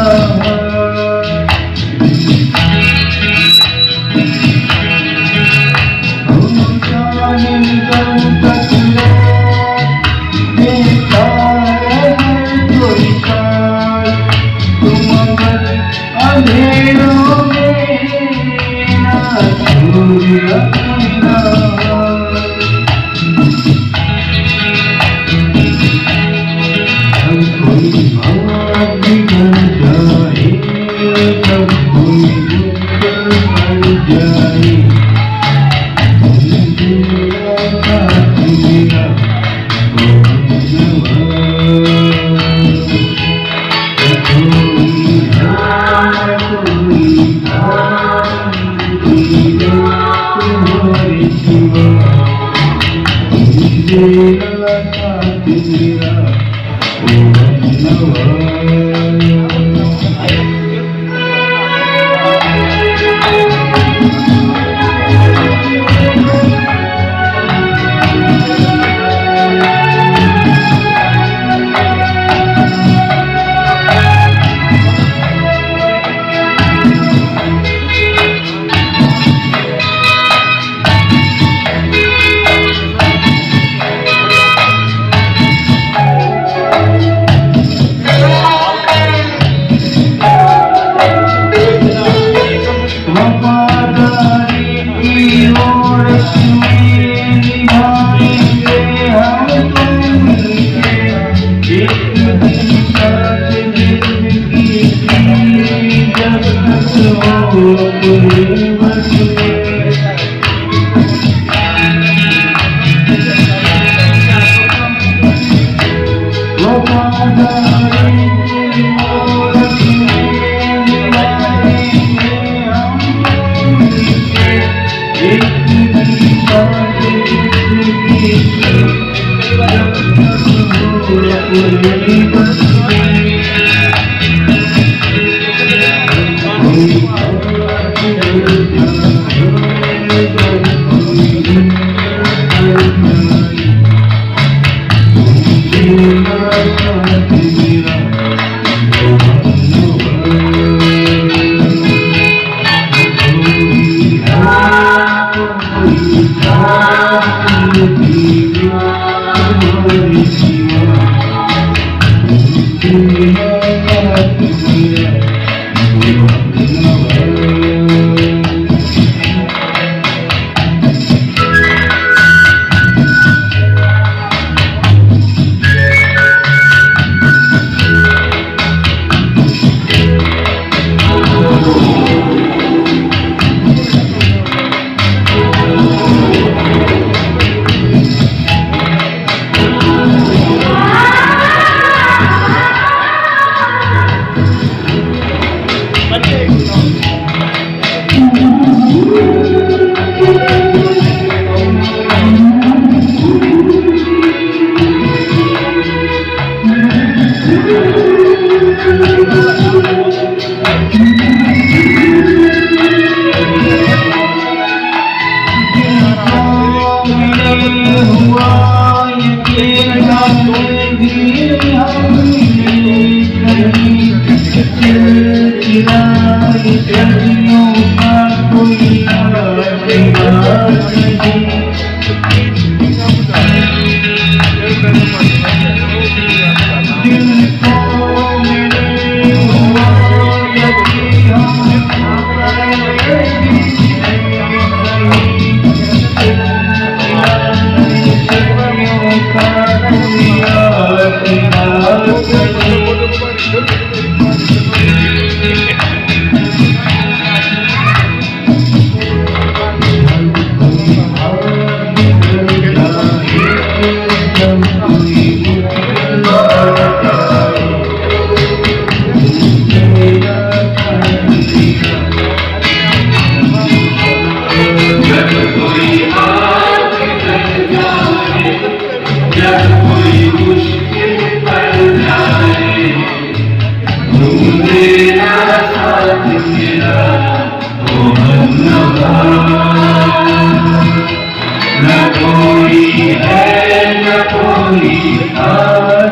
न कोई है न कोई था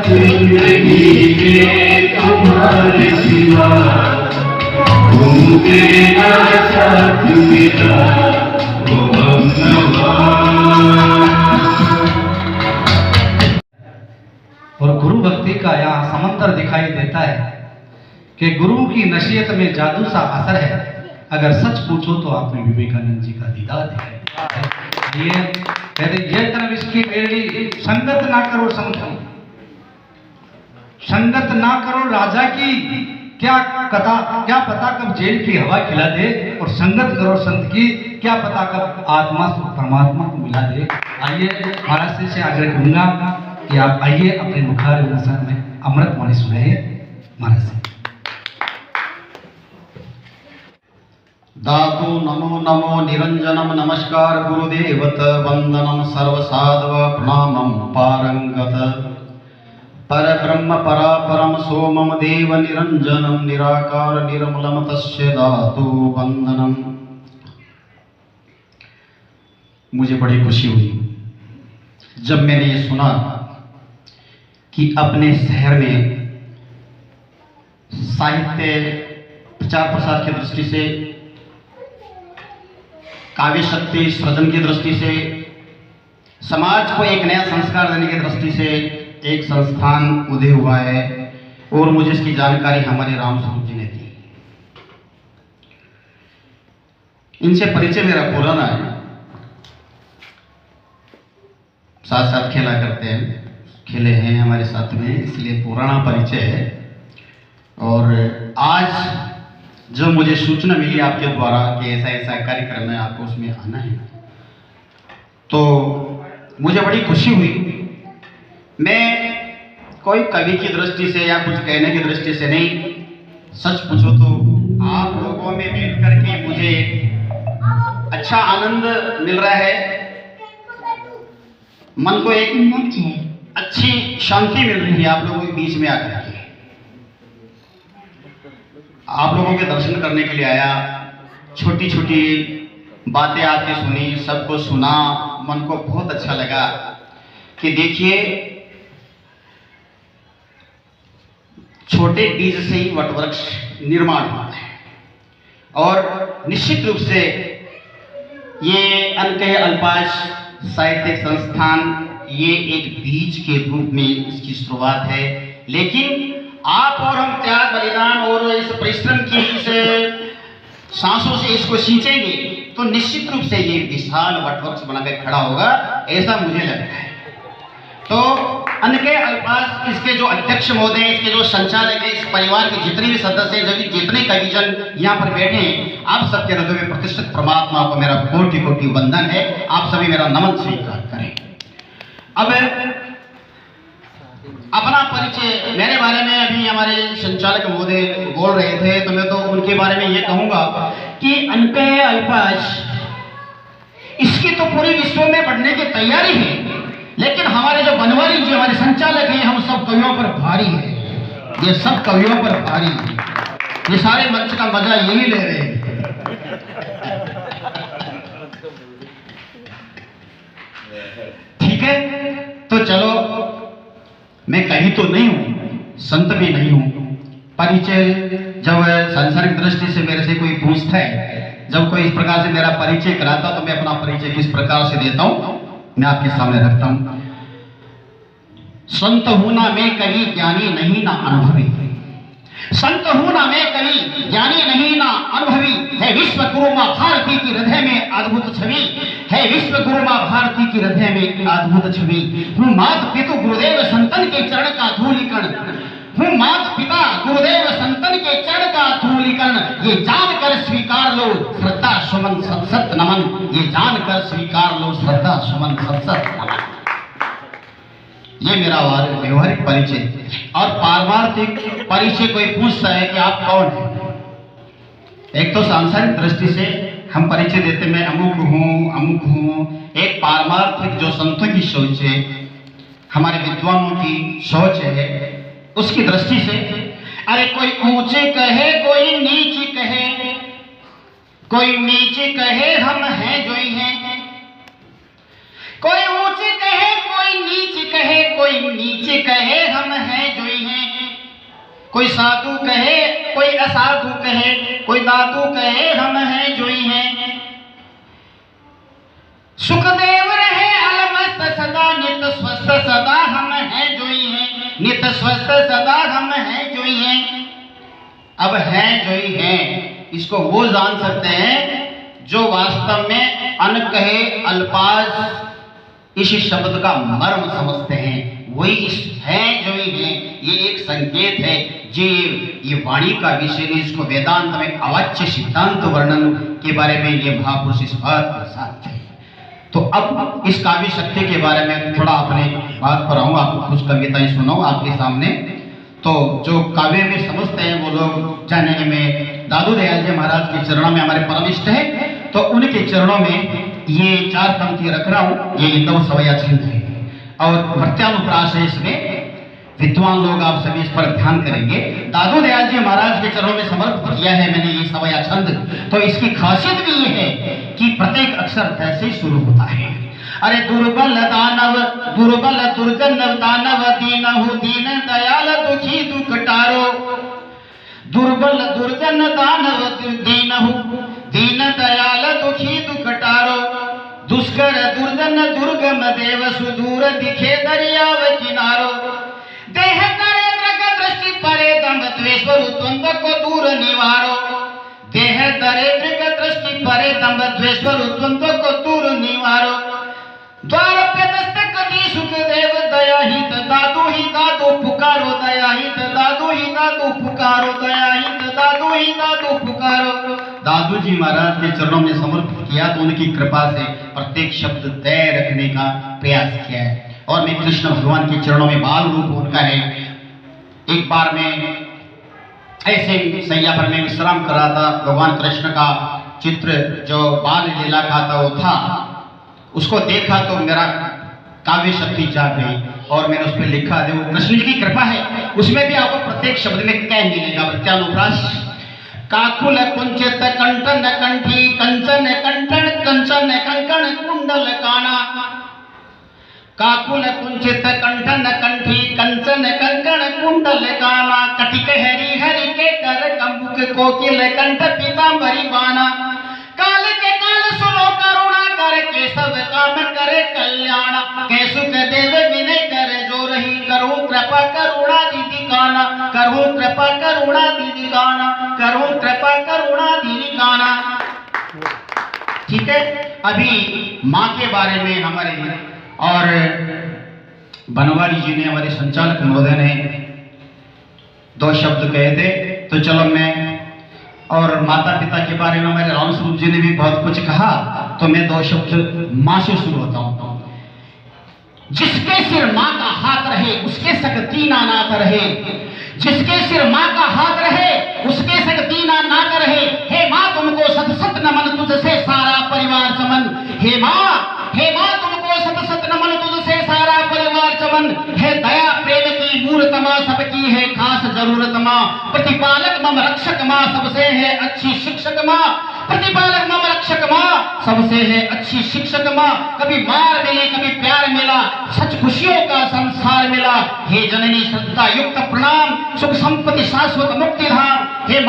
जिंदगी में तुम्हारे सिवा, तुम तेरा साथ मिला वो हमनवा। और गुरु भक्ति का यहाँ समंदर दिखाई देता है कि गुरु की नसीहत में जादू सा असर है। अगर सच पूछो तो आपने विवेकानंद जी का दीदार दिखाई ये कहते ये तरफ इसकी बेड़ी, संगत ना करो संतों, संगत ना करो राजा की, क्या पता कब जेल की हवा खिला दे, और संगत करो संत की, क्या पता कब आत्मा से परमात्मा को मिला दे। आइए महाराज से आग्रह करूंगा कि आप आइए अपने मुखार विमर्शन में अमृत वाणी सुनाइए महाराज से। दातु नमो नमो निरंजनम नमस्कार गुरुदेवत वंदनम सर्वसाधव प्रणामम पारंगत परब्रह्म परापरम सोमम देव निरंजनम निराकार निर्मलम तस्य दातु वंदनम। मुझे बड़ी खुशी हुई जब मैंने ये सुना कि अपने शहर में साहित्य प्रचार प्रसार की दृष्टि से, काव्य शक्ति सृजन की दृष्टि से, समाज को एक नया संस्कार देने की दृष्टि से एक संस्थान उदय हुआ है, और मुझे इसकी जानकारी हमारे रामस्वरूप जी ने दी। इनसे परिचय मेरा पुराना है, साथ साथ खेला करते हैं, खेले हैं हमारे साथ में, इसलिए पुराना परिचय है। और आज जब मुझे सूचना मिली आपके द्वारा कि ऐसा ऐसा कार्यक्रम है, आपको उसमें आना है, तो मुझे बड़ी खुशी हुई। मैं कोई कवि की दृष्टि से या कुछ कहने की दृष्टि से नहीं, सच पूछो तो आप लोगों में बैठ करके मुझे अच्छा आनंद मिल रहा है, मन को एक अच्छी शांति मिल रही है आप लोगों के बीच में आकर के। आप लोगों के दर्शन करने के लिए आया, छोटी छोटी बातें आपने सुनी, सबको सुना, मन को बहुत अच्छा लगा कि देखिए छोटे बीज से ही वटवृक्ष निर्माण होता है, और निश्चित रूप से ये अनकहे अल्पाज साहित्यिक संस्थान ये एक बीज के रूप में इसकी शुरुआत है। लेकिन आप और हम त्याग बलिदान और इस परिश्रम की इस सांसों से इसको सींचेंगे तो निश्चित रूप से ये विशाल वटवृक्ष बनकर खड़ा होगा, ऐसा मुझे लगता है। तो अनके अल्पाज इसके जो अध्यक्ष महोदय, इसके जो संचालक है, इस परिवार के जितने भी सदस्य हैं, जितने कविजन यहाँ पर बैठे हैं, आप सबके हृदय में प्रतिष्ठित परमात्मा को मेरा कोटि कोटि वंदन है। आप सभी मेरा नमन स्वीकार करें। अब अपना परिचय, मेरे बारे में अभी हमारे संचालक महोदय बोल रहे थे, तो मैं तो उनके बारे में ये कहूंगा कि अनके अल्पाज इसकी तो पूरी विश्व में बढ़ने की तैयारी है, लेकिन हमारे जो बनवारी जी हमारे संचालक हैं, हम सब कवियों पर भारी है, ये सब कवियों पर भारी है, ये सारे मंच का मजा यही ले रहे हैं। ठीक है, तो चलो, मैं कहीं तो नहीं हूं, संत भी नहीं हूं। परिचय जब सांसारिक दृष्टि से मेरे से कोई पूछता है, जब कोई इस प्रकार से मेरा परिचय कराता, तो मैं अपना परिचय किस प्रकार से देता हूं, मैं आपके सामने रखता हूं। संत हूं ना मैं कवि, ज्ञानी नहीं ना अनुभवी। संत हूं ना मैं कवि, ज्ञानी नहीं ना अनुभवी। है विश्व गुरु मां भारती की हृदय में अद्भुत छवि, है विश्व गुरु मां भारती की हृदय में अद्भुत छवि। हूँ मात पितु गुरुदेव संतन के चरण का धूलिकण, हूँ मात पिता गुरुदेव संतन के चरण का धूलिकण। ये जानकर स्वीकार लो श्रद्धा सुमन सत्सत नमन, ये जानकर स्वीकार लो श्रद्धा सुमन सत्सत नमन। ये मेरा व्यवहारिक परिचय। और पारमार्थिक परिचय कोई पूछता है कि आप कौन हैं, एक तो सांसारिक दृष्टि से हम परिचय देते, मैं अमुक हूँ। एक पारमार्थिक जो संतों की सोच है, हमारे विद्वानों की सोच है, उसकी दृष्टि से अरे कोई ऊंचे कहे कोई नीचे कहे, कोई नीचे कहे हम हैं जो ही हैं, कोई ऊंचे कहे कोई नीचे कहे, कोई नीचे कहे हम हैं जो ही हैं, कोई साधु कहे कोई असाधु कहे, कोई दादू कहे हम हैं जो ही हैं। सुखदेव रहे अलमस्त सदा, नित स्वस्थ सदा हम हैं जो ही हैं, नित स्वस्थ सदा हम हैं जो ही हैं। अब हैं जो ही हैं, इसको वो जान सकते हैं जो वास्तव में अनकहे अल्पाज इस शब्द का मर्म समझते हैं। वही इस हैं जो ही हैं, ये एक संकेत है। ये वाणी का विषय नहीं, इसको वेदांत में अवाच्य सिद्धांत वर्णन के बारे में ये महापुरुष इस बात के साथ है। तो अब इस काव्य शक्ति के बारे में थोड़ा अपने बात पर आऊँ, आपको कुछ कविताएं सुनाऊँ आपके सामने। तो जो काव्य में समझते हैं वो लोग जानने में दादू दयाल जी महाराज के चरणों में हमारे परमिष्ट है, तो उनके चरणों में ये 4 पंक्ति रख रहा हूँ। ये इंदव सवैया छंद है और भृत्यानुप्रास है, इसमें विद्वान लोग आप सभी इस पर ध्यान करेंगे। दादू दयाल जी महाराज के चरणों में समर्पित किया है मैंने ये सवैया छंद। तो इसकी खासियत भी ये है कि प्रत्येक अक्षर तय से शुरू होता है। अरे दुर्बल दानव दुर्बल दुर्जन दानव दीनहु दीन दयाल दुखी दुख टारो, दुर्बल दुर्जन दानव दीनहु दीन दयाल दुखी दुख टारो, दुष्कर दुर्जन दुर्गम देव सुदूर दिखे दरियाव किनारो, देह करे मृग दृष्टि परे दम द्वेश्वर द्वंद्व को दूर निवारो, देह करे मृग दृष्टि परे दम द्वेश्वर द्वंद्व को दूर निवारो, द्वार पे दस्तक दी सुखदेव दया हित दादू ही दादू पुकारो, दया हित दादू ही दादू पुकारो, दया हित दादू ही दादू पुकारो। दादू जी महाराज के चरणों में समर्पित किया तो उनकी कृपा से प्रत्येक शब्द तय रखने का प्रयास किया है। और मैं कृष्ण भगवान के चरणों में बाल रूप उनका है। एक बार मैं ऐसे सैया पर मैं विश्राम कर रहा था, भगवान कृष्ण का चित्र जो बाल लीला का था वो था, उसको देखा तो मेरा काव्य शक्ति जाग गई और मैंने उस पर लिखा। देखो कृष्ण जी की कृपा है, उसमें भी आपको प्रत्येक शब्द में कै मिलेगा। प्रत्यानुप्रास काकुल कुंचित कंठन कंठी कंचन कंठन कंचन कंकण कुंडल काना, काकुल कुंचित कंठन कंठी कंचन कंकण कुंडल काना, कटिक हरि हरि के कर कंबुक कोकिल कंठ पीतांबरी बाना, काल के काल सुनो करुणा कर के सब काम करे कल्याण, के सुख देव विनय करे जो रही, करूं कृपा करुणा दीदी काना, करूं कृपा करुणा दीदी काना, करूं कृपा करुणा दीदी काना। ठीक है, अभी माँ के बारे में हमारे और बनवारी जी ने, हमारे संचालक महोदय ने 2 शब्द कहे थे, तो चलो मैं, और माता पिता के बारे में हमारे राम स्वरूप जी ने भी बहुत कुछ कहा, तो मैं 2 शब्द माँ से शुरू होता हूँ। जिसके सिर माँ का हाथ रहे उसके सकती नाथ रहे, जिसके सिर माँ का हाथ रहे उसके सकती नाथ रहे, हे माँ तुमको सत सत नमन तुझसे सारा परिवार चमन, हे माँ तुमको सत सत नमन तुझसे सारा परिवार चमन, है दया प्रेम की मूर्तमा सबकी है खास जरूरत माँ, प्रतिपालक मम रक्षक माँ सबसे है अच्छी शिक्षक माँ, प्रतिपालक मम रक्षक माँ सबसे है अच्छी शिक्षक माँ, कभी मार मिली कभी प्यार मिला, सच खुशियों का संसार मिला, हे जननी श्रद्धा युक्त प्रणाम, सुख संपत्ति शाश्वत मुक्ति धाम, हे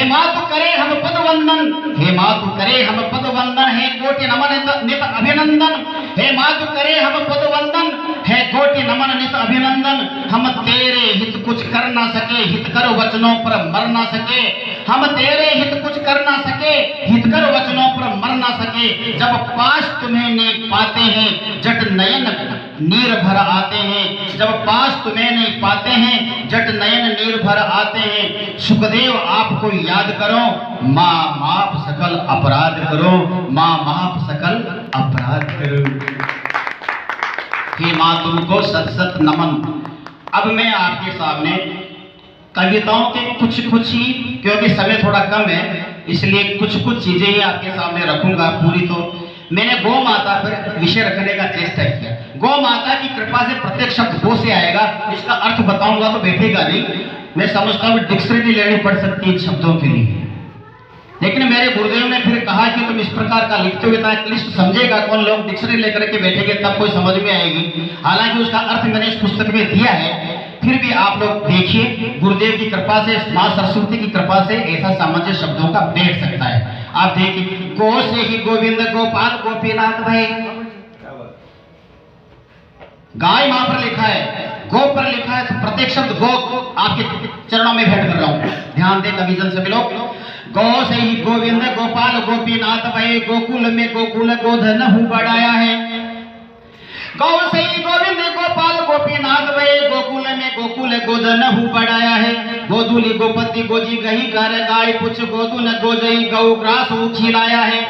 मातु करे हम पद वंदन, हे मातु करे हम पद वंदन, है कोटि नमन नित अभिनंदन, हे मातु करे हम पद वंदन, है कोटि नमन नित अभिनंदन, हम तेरे हित कुछ कर ना सके, हित कर वचनों पर मर ना सके, हम तेरे हित कुछ कर ना सके, हित कर वचनों पर मर ना सके, जब पास तुम्हें नहीं पाते हैं जट नयन नीर भर आते हैं, जब पास तुम्हें नहीं पाते हैं जट नयन नीर भर आते हैं, सुखदेव आपको याद करो, माँ माफ सकल अपराध करो, माँ माफ सकल अपराध करो, हे माँ तुमको सत सत नमन। अब मैं आपके सामने कविताओं के कुछ ही, क्योंकि समय थोड़ा कम है इसलिए कुछ चीजें ही आपके सामने रखूंगा। पूरी तो मैंने गौ माता पर विषय रखने का चेष्टा किया। गौ माता की कृपा से प्रत्येक शब्द गो से आएगा, इसका अर्थ बताऊंगा तो बैठेगा नहीं। मैं समझता हूँ डिक्शनरी लेनी पड़ सकती है शब्दों के लिए। लेकिन मेरे गुरुदेव ने फिर कहा कि तुम इस प्रकार का लिखते हुए इतना क्लिष्ट समझेगा कौन, लोग डिक्शनरी लेकर के बैठेंगे तब कोई समझ में आएगी। हालांकि उसका अर्थ मैंने इस पुस्तक में दिया है, फिर भी आप लोग देखिए, गुरुदेव की कृपा से, मां सरस्वती की कृपा से ऐसा सामंजस्य शब्दों का बैठ सकता है। आप देखिए, गो से ही गोविंद गोपाल गोपीनाथ भाई, गाय वहां पर लिखा है, गो पर लिखा है, तो प्रत्येक शब्द गो आपके चरणों में भेंट कर रहा हूं, ध्यान दे कविजन सभी लोग। गौ से ही गोविंद गोपाल गोपीनाथ भय, गोकुल में गोकुल गोधन हूँ बढ़ाया है। गौ से ही गोविंद गोपाल गोपीनाथ भय, गोकुल में गोकुल गोधन हूँ बढ़ाया है। गोधुली गोपति गोजी गही कर गाय पुछ, गोधुन गोजई गौ ग्रास खिलाया है।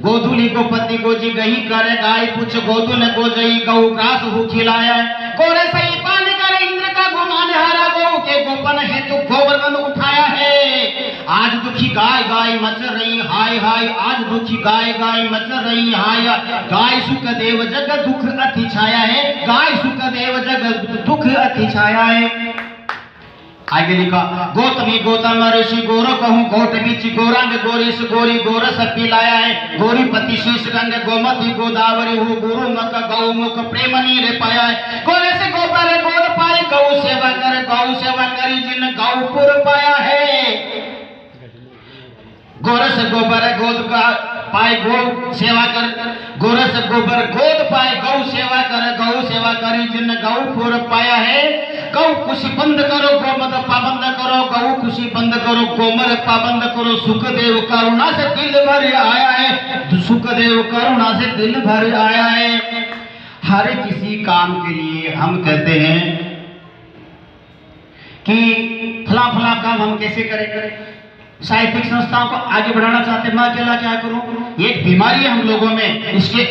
गोधुली गोपति गोजी गही कर गाय पुछ, गोधुन गोजई गौ ग्रास खिलाया है। गोरे सही पान कर इंद्र का गुमान हारा, गौ के गोपन हेतु गोवर्धन उठाया है। आज दुखी गाय गाय मच रही हाय हाय, आज दुखी गाय गाय मच रही हाय। गाय सुख देव जग दुख अति छाया है, गाय सुख देव जग दुख अति छाया है। आगे लिखा, गौतमी गौतम ऋषि गोर कहूँ, गोट बीच गोरंग गोरीश गोरी गोरस पिलाया है। गोरी पति शीश गंग गोमती गोदावरी हूँ, गुरु मुख गौ मुख प्रेम नीर पाया है। गोरे से गोबर गोद पाए, गौ सेवा करी जिन गौपुर पाया है। गोरस गोबर गोद पाए गौ सेवा कर, गोरस गोबर गोद पाए गौ सेवा करी जिन गौपुर पाया है। गौ खुशी बंद करो गोमद पाबंद करो, गौ खुशी बंद करो गोमर पाबंद करो। सुखदेव करुणा से दिल भर आया है, सुखदेव करुणा से दिल भर आया है। हर किसी काम के लिए हम कहते हैं कि फला फला काम हम कैसे करें। साहित्यिक संस्थाओं को आगे बढ़ाना चाहते हैं, मैं अकेला क्या करूं। एक बीमारी है हम लोगों में, इसके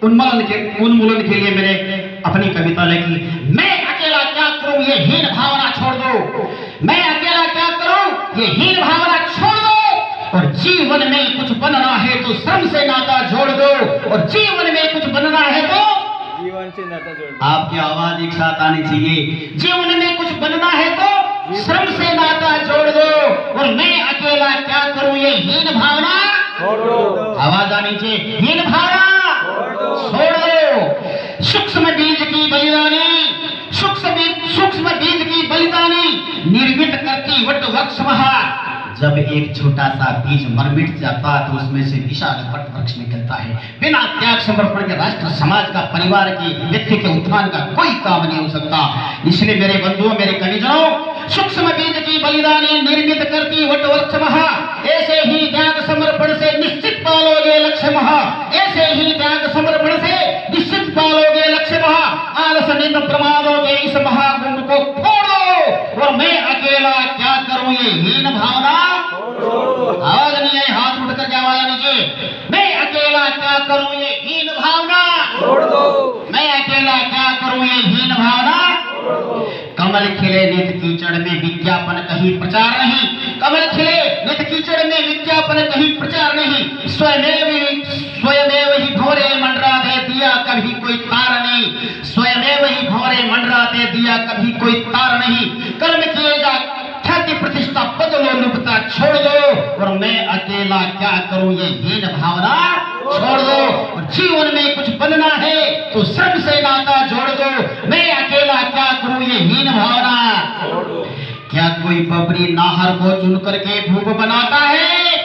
उन्मूलन के लिए मैंने अपनी कविता लिखी। मैं अकेला क्या करूं, ये हीन भावना छोड़ दो। मैं अकेला क्या करूं, ये हीन भावना छोड़ दो। और जीवन में कुछ बनना है तो श्रम से नाता जोड़ दो। और जीवन में कुछ बनना है तो जीवन से नाता जोड़ दो। आपकी आवाज एक साथ आनी चाहिए। जीवन में कुछ बनना है तो श्रम से नाता जोड़ दो। और मैं अकेला क्या करूं, ये हीन भावना छोड़ दो। आवाज आनी चाहिए, हीन भावना छोड़ दो। सूक्ष्म बीज की बलिदानी, सूक्ष्म बीज की बलिदानी निर्मित करती वट वृक्ष महा। जब एक छोटा सा बीज मर मिट जाता है तो उसमें से विशाल वट वृक्ष निकलता है। बिना त्याग समर्पण के राष्ट्र समाज का, परिवार की, व्यक्ति के उत्थान का कोई काम नहीं हो सकता। इसलिए मेरे बंधुओं, मेरे कनिजों, सूक्ष्म बीज की बलिदानी निर्मित करती वट वृक्ष महा। ऐसे ही त्याग समर्पण से निश्चित पालोगे लक्ष्य महा। ऐसे ही त्याग समर्पण से निश्चित पालोगे लक्ष्य महा। आलस निंद प्रमादोगे इस महाकुंभ को फोड़ दो। और मैं अकेला क्या करूं, ये हीन भावना। आवाज नहीं आई, हाथ उठ करके आवाज आनी चाहिए। मैं अकेला क्या करूं, ये हीन भावना छोड़ दो। मैं अकेला क्या करूं, ये हीन भावना। कमल खिले नित कीचड़ में विज्ञापन कहीं प्रचार नहीं। कमल खिले नित कीचड़ में विज्ञापन कहीं प्रचार नहीं। स्वयमेव ही भौरे मंडराते दिया कभी कोई तार नहीं। स्वयमेव ही भौरे मंडराते दिया कभी कोई तार नहीं। कर्म किए जा ख्याति प्रतिष्ठा बदलो लुप्ता छोड़ दो। और मैं अकेला क्या करूं, ये हीन भावना छोड़ दो। और जीवन में कुछ बनना है तो श्रम से नाता जोड़ दो। मैं अकेला क्या करूं, ये हीन भावना छोड़ दो। क्या कोई बबरी नाहर को चुन करके भूप बनाता है?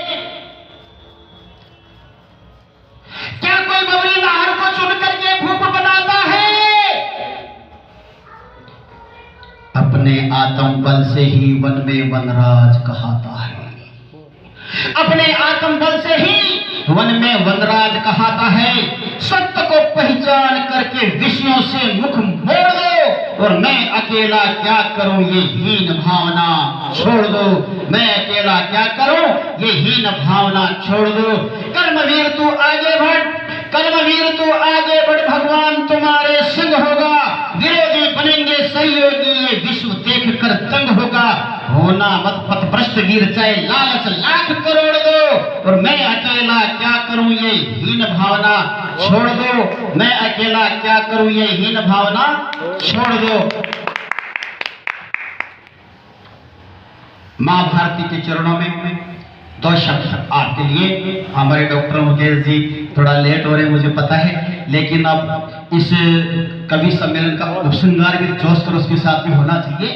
क्या कोई बबरी नाहर को चुन करके भूप बनाता है? अपने आत्म बल से ही वन में वनराज कहता है। अपने आत्म बल से ही वन में वनराज कहता है। सत्य को पहचान करके विषयों से मुख मोड़ दो। और मैं अकेला क्या करूं, ये हीन भावना छोड़ दो। मैं अकेला क्या करूं, ये हीन भावना छोड़ दो। कर्मवीर तू आगे बढ़, कर्मवीर तू आगे बढ़, भगवान तुम्हारे संग होगा। विरोधी बनेंगे सहयोगी, ये विश्व देख कर तंग होगा। होना मत पथ भ्रष्ट वीर, चाहे लालच लाख करोड़ दो। और मैं अकेला क्या करूं, ये हीन भावना छोड़ दो। मैं अकेला क्या करूं, ये हीन भावना छोड़ दो। मां भारती के चरणों में दो शब्द आपके लिए। हमारे डॉक्टर मुकेश जी थोड़ा लेट हो रहे हैं मुझे पता है, लेकिन अब इस कवि सम्मेलन का उपसंहार भी जोश खरोश के साथ में होना चाहिए।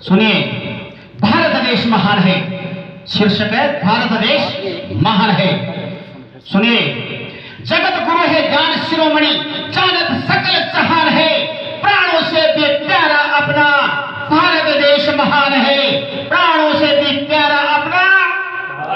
सुनिए, भारत देश महान है, शीर्षक है भारत देश महान है। सुनिए, जगत गुरु है ज्ञान शिरोमणि, जानत सकल जहान है, प्राणों से भी प्यारा अपना भारत देश महान है, प्राणों से भी प्यारा अपना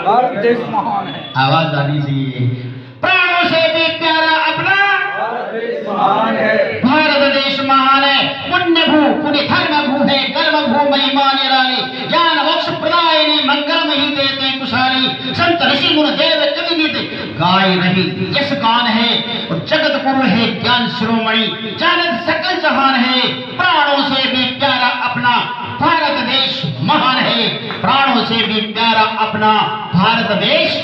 भारत देश महान है। आवाज आनी चाहिए। प्राणों से भी प्यारा अपना भारत देश महान है। भारत देश महान है। पुण्य भू पुण्य धर्म भू है, कर्म भू महिमा निराली, ज्ञान मोक्ष प्रदायिनी, मंगलम ही देते कुशाली, संत ऋषि मुनि देव कवि नित गाय रही यश गान है, और जगत गुरु है ज्ञान शिरोमणि, जानत सकल जहान है, प्राणों से भी प्यारा अपना भारत देश महान है, प्राणों से भी प्यारा अपना भारत देश।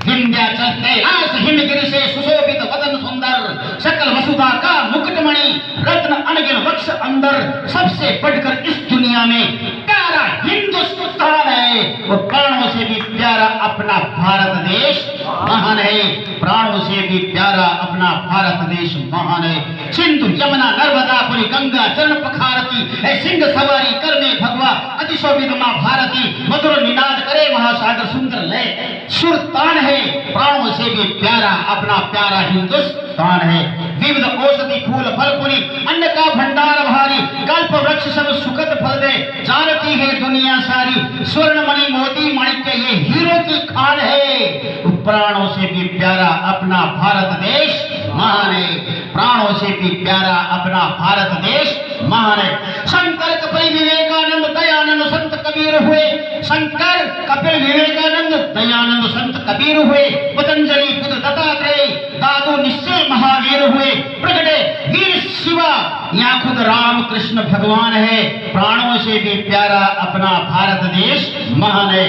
विंध्याचल कैलाश हिमगिरि से सुशोभित वदन सुंदर, सकल वसुधा का मुकुटमणि, रत्न अनगिन वक्ष अंदर, सबसे बढ़कर इस दुनिया में प्यारा हिंदुस्तान है, और प्राणों से भी प्यारा अपना भारत देश महान है, प्राणों से भी प्यारा अपना भारत देश महान है। सिंधु यमुना नर्मदा पुरी गंगा चरण पखारती, सिंह सवारी कर में भगवा अतिशोभित मां भारती, मधुर निनाद करे महासागर सुंदर लय सुरतान है, प्राणों से भी प्यारा अपना प्यारा हिंदुस्तान है। विविध औषधि फूल फल पुरी, अन्न का भंडार भारी, कल्प वृक्ष सब सुखद फल दे, जानती है दुनिया सारी, स्वर्ण मणि मोती माणिक्य ये हीरो की खान है, प्राणों से भी प्यारा अपना भारत देश महान है, प्राणों से भी प्यारा अपना भारत देश महान है। शंकर कपिल विवेकानंद दयानंद संत कबीर हुए, शंकर कपिल विवेकानंद दयानंद संत कबीर हुए, पतंजलि बुद्ध दत्तात्रेय दादू निश्चय महावीर हुए, प्रगटे वीर शिवा यहाँ खुद राम कृष्ण भगवान है, प्राणों से भी प्यारा अपना भारत देश महान है।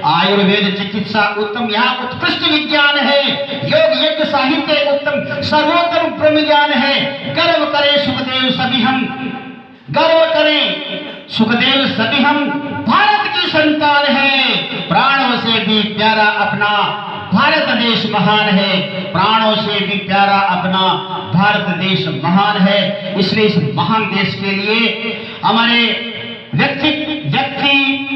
आयुर्वेद चिकित्सा उत्तम यहाँ उत्कृष्ट विज्ञान है, योग यज्ञ साहित्य उत्तम सर्वोत्तम ब्रह्म ज्ञान है, गर्व करें सुखदेव सभी हम, गर्व करें सुखदेव सभी हम भारत की संतान है, प्राणों से भी प्यारा अपना भारत देश महान है, प्राणों से भी प्यारा अपना भारत देश महान है। इसलिए इस महान देश के लिए हमारे व्यक्ति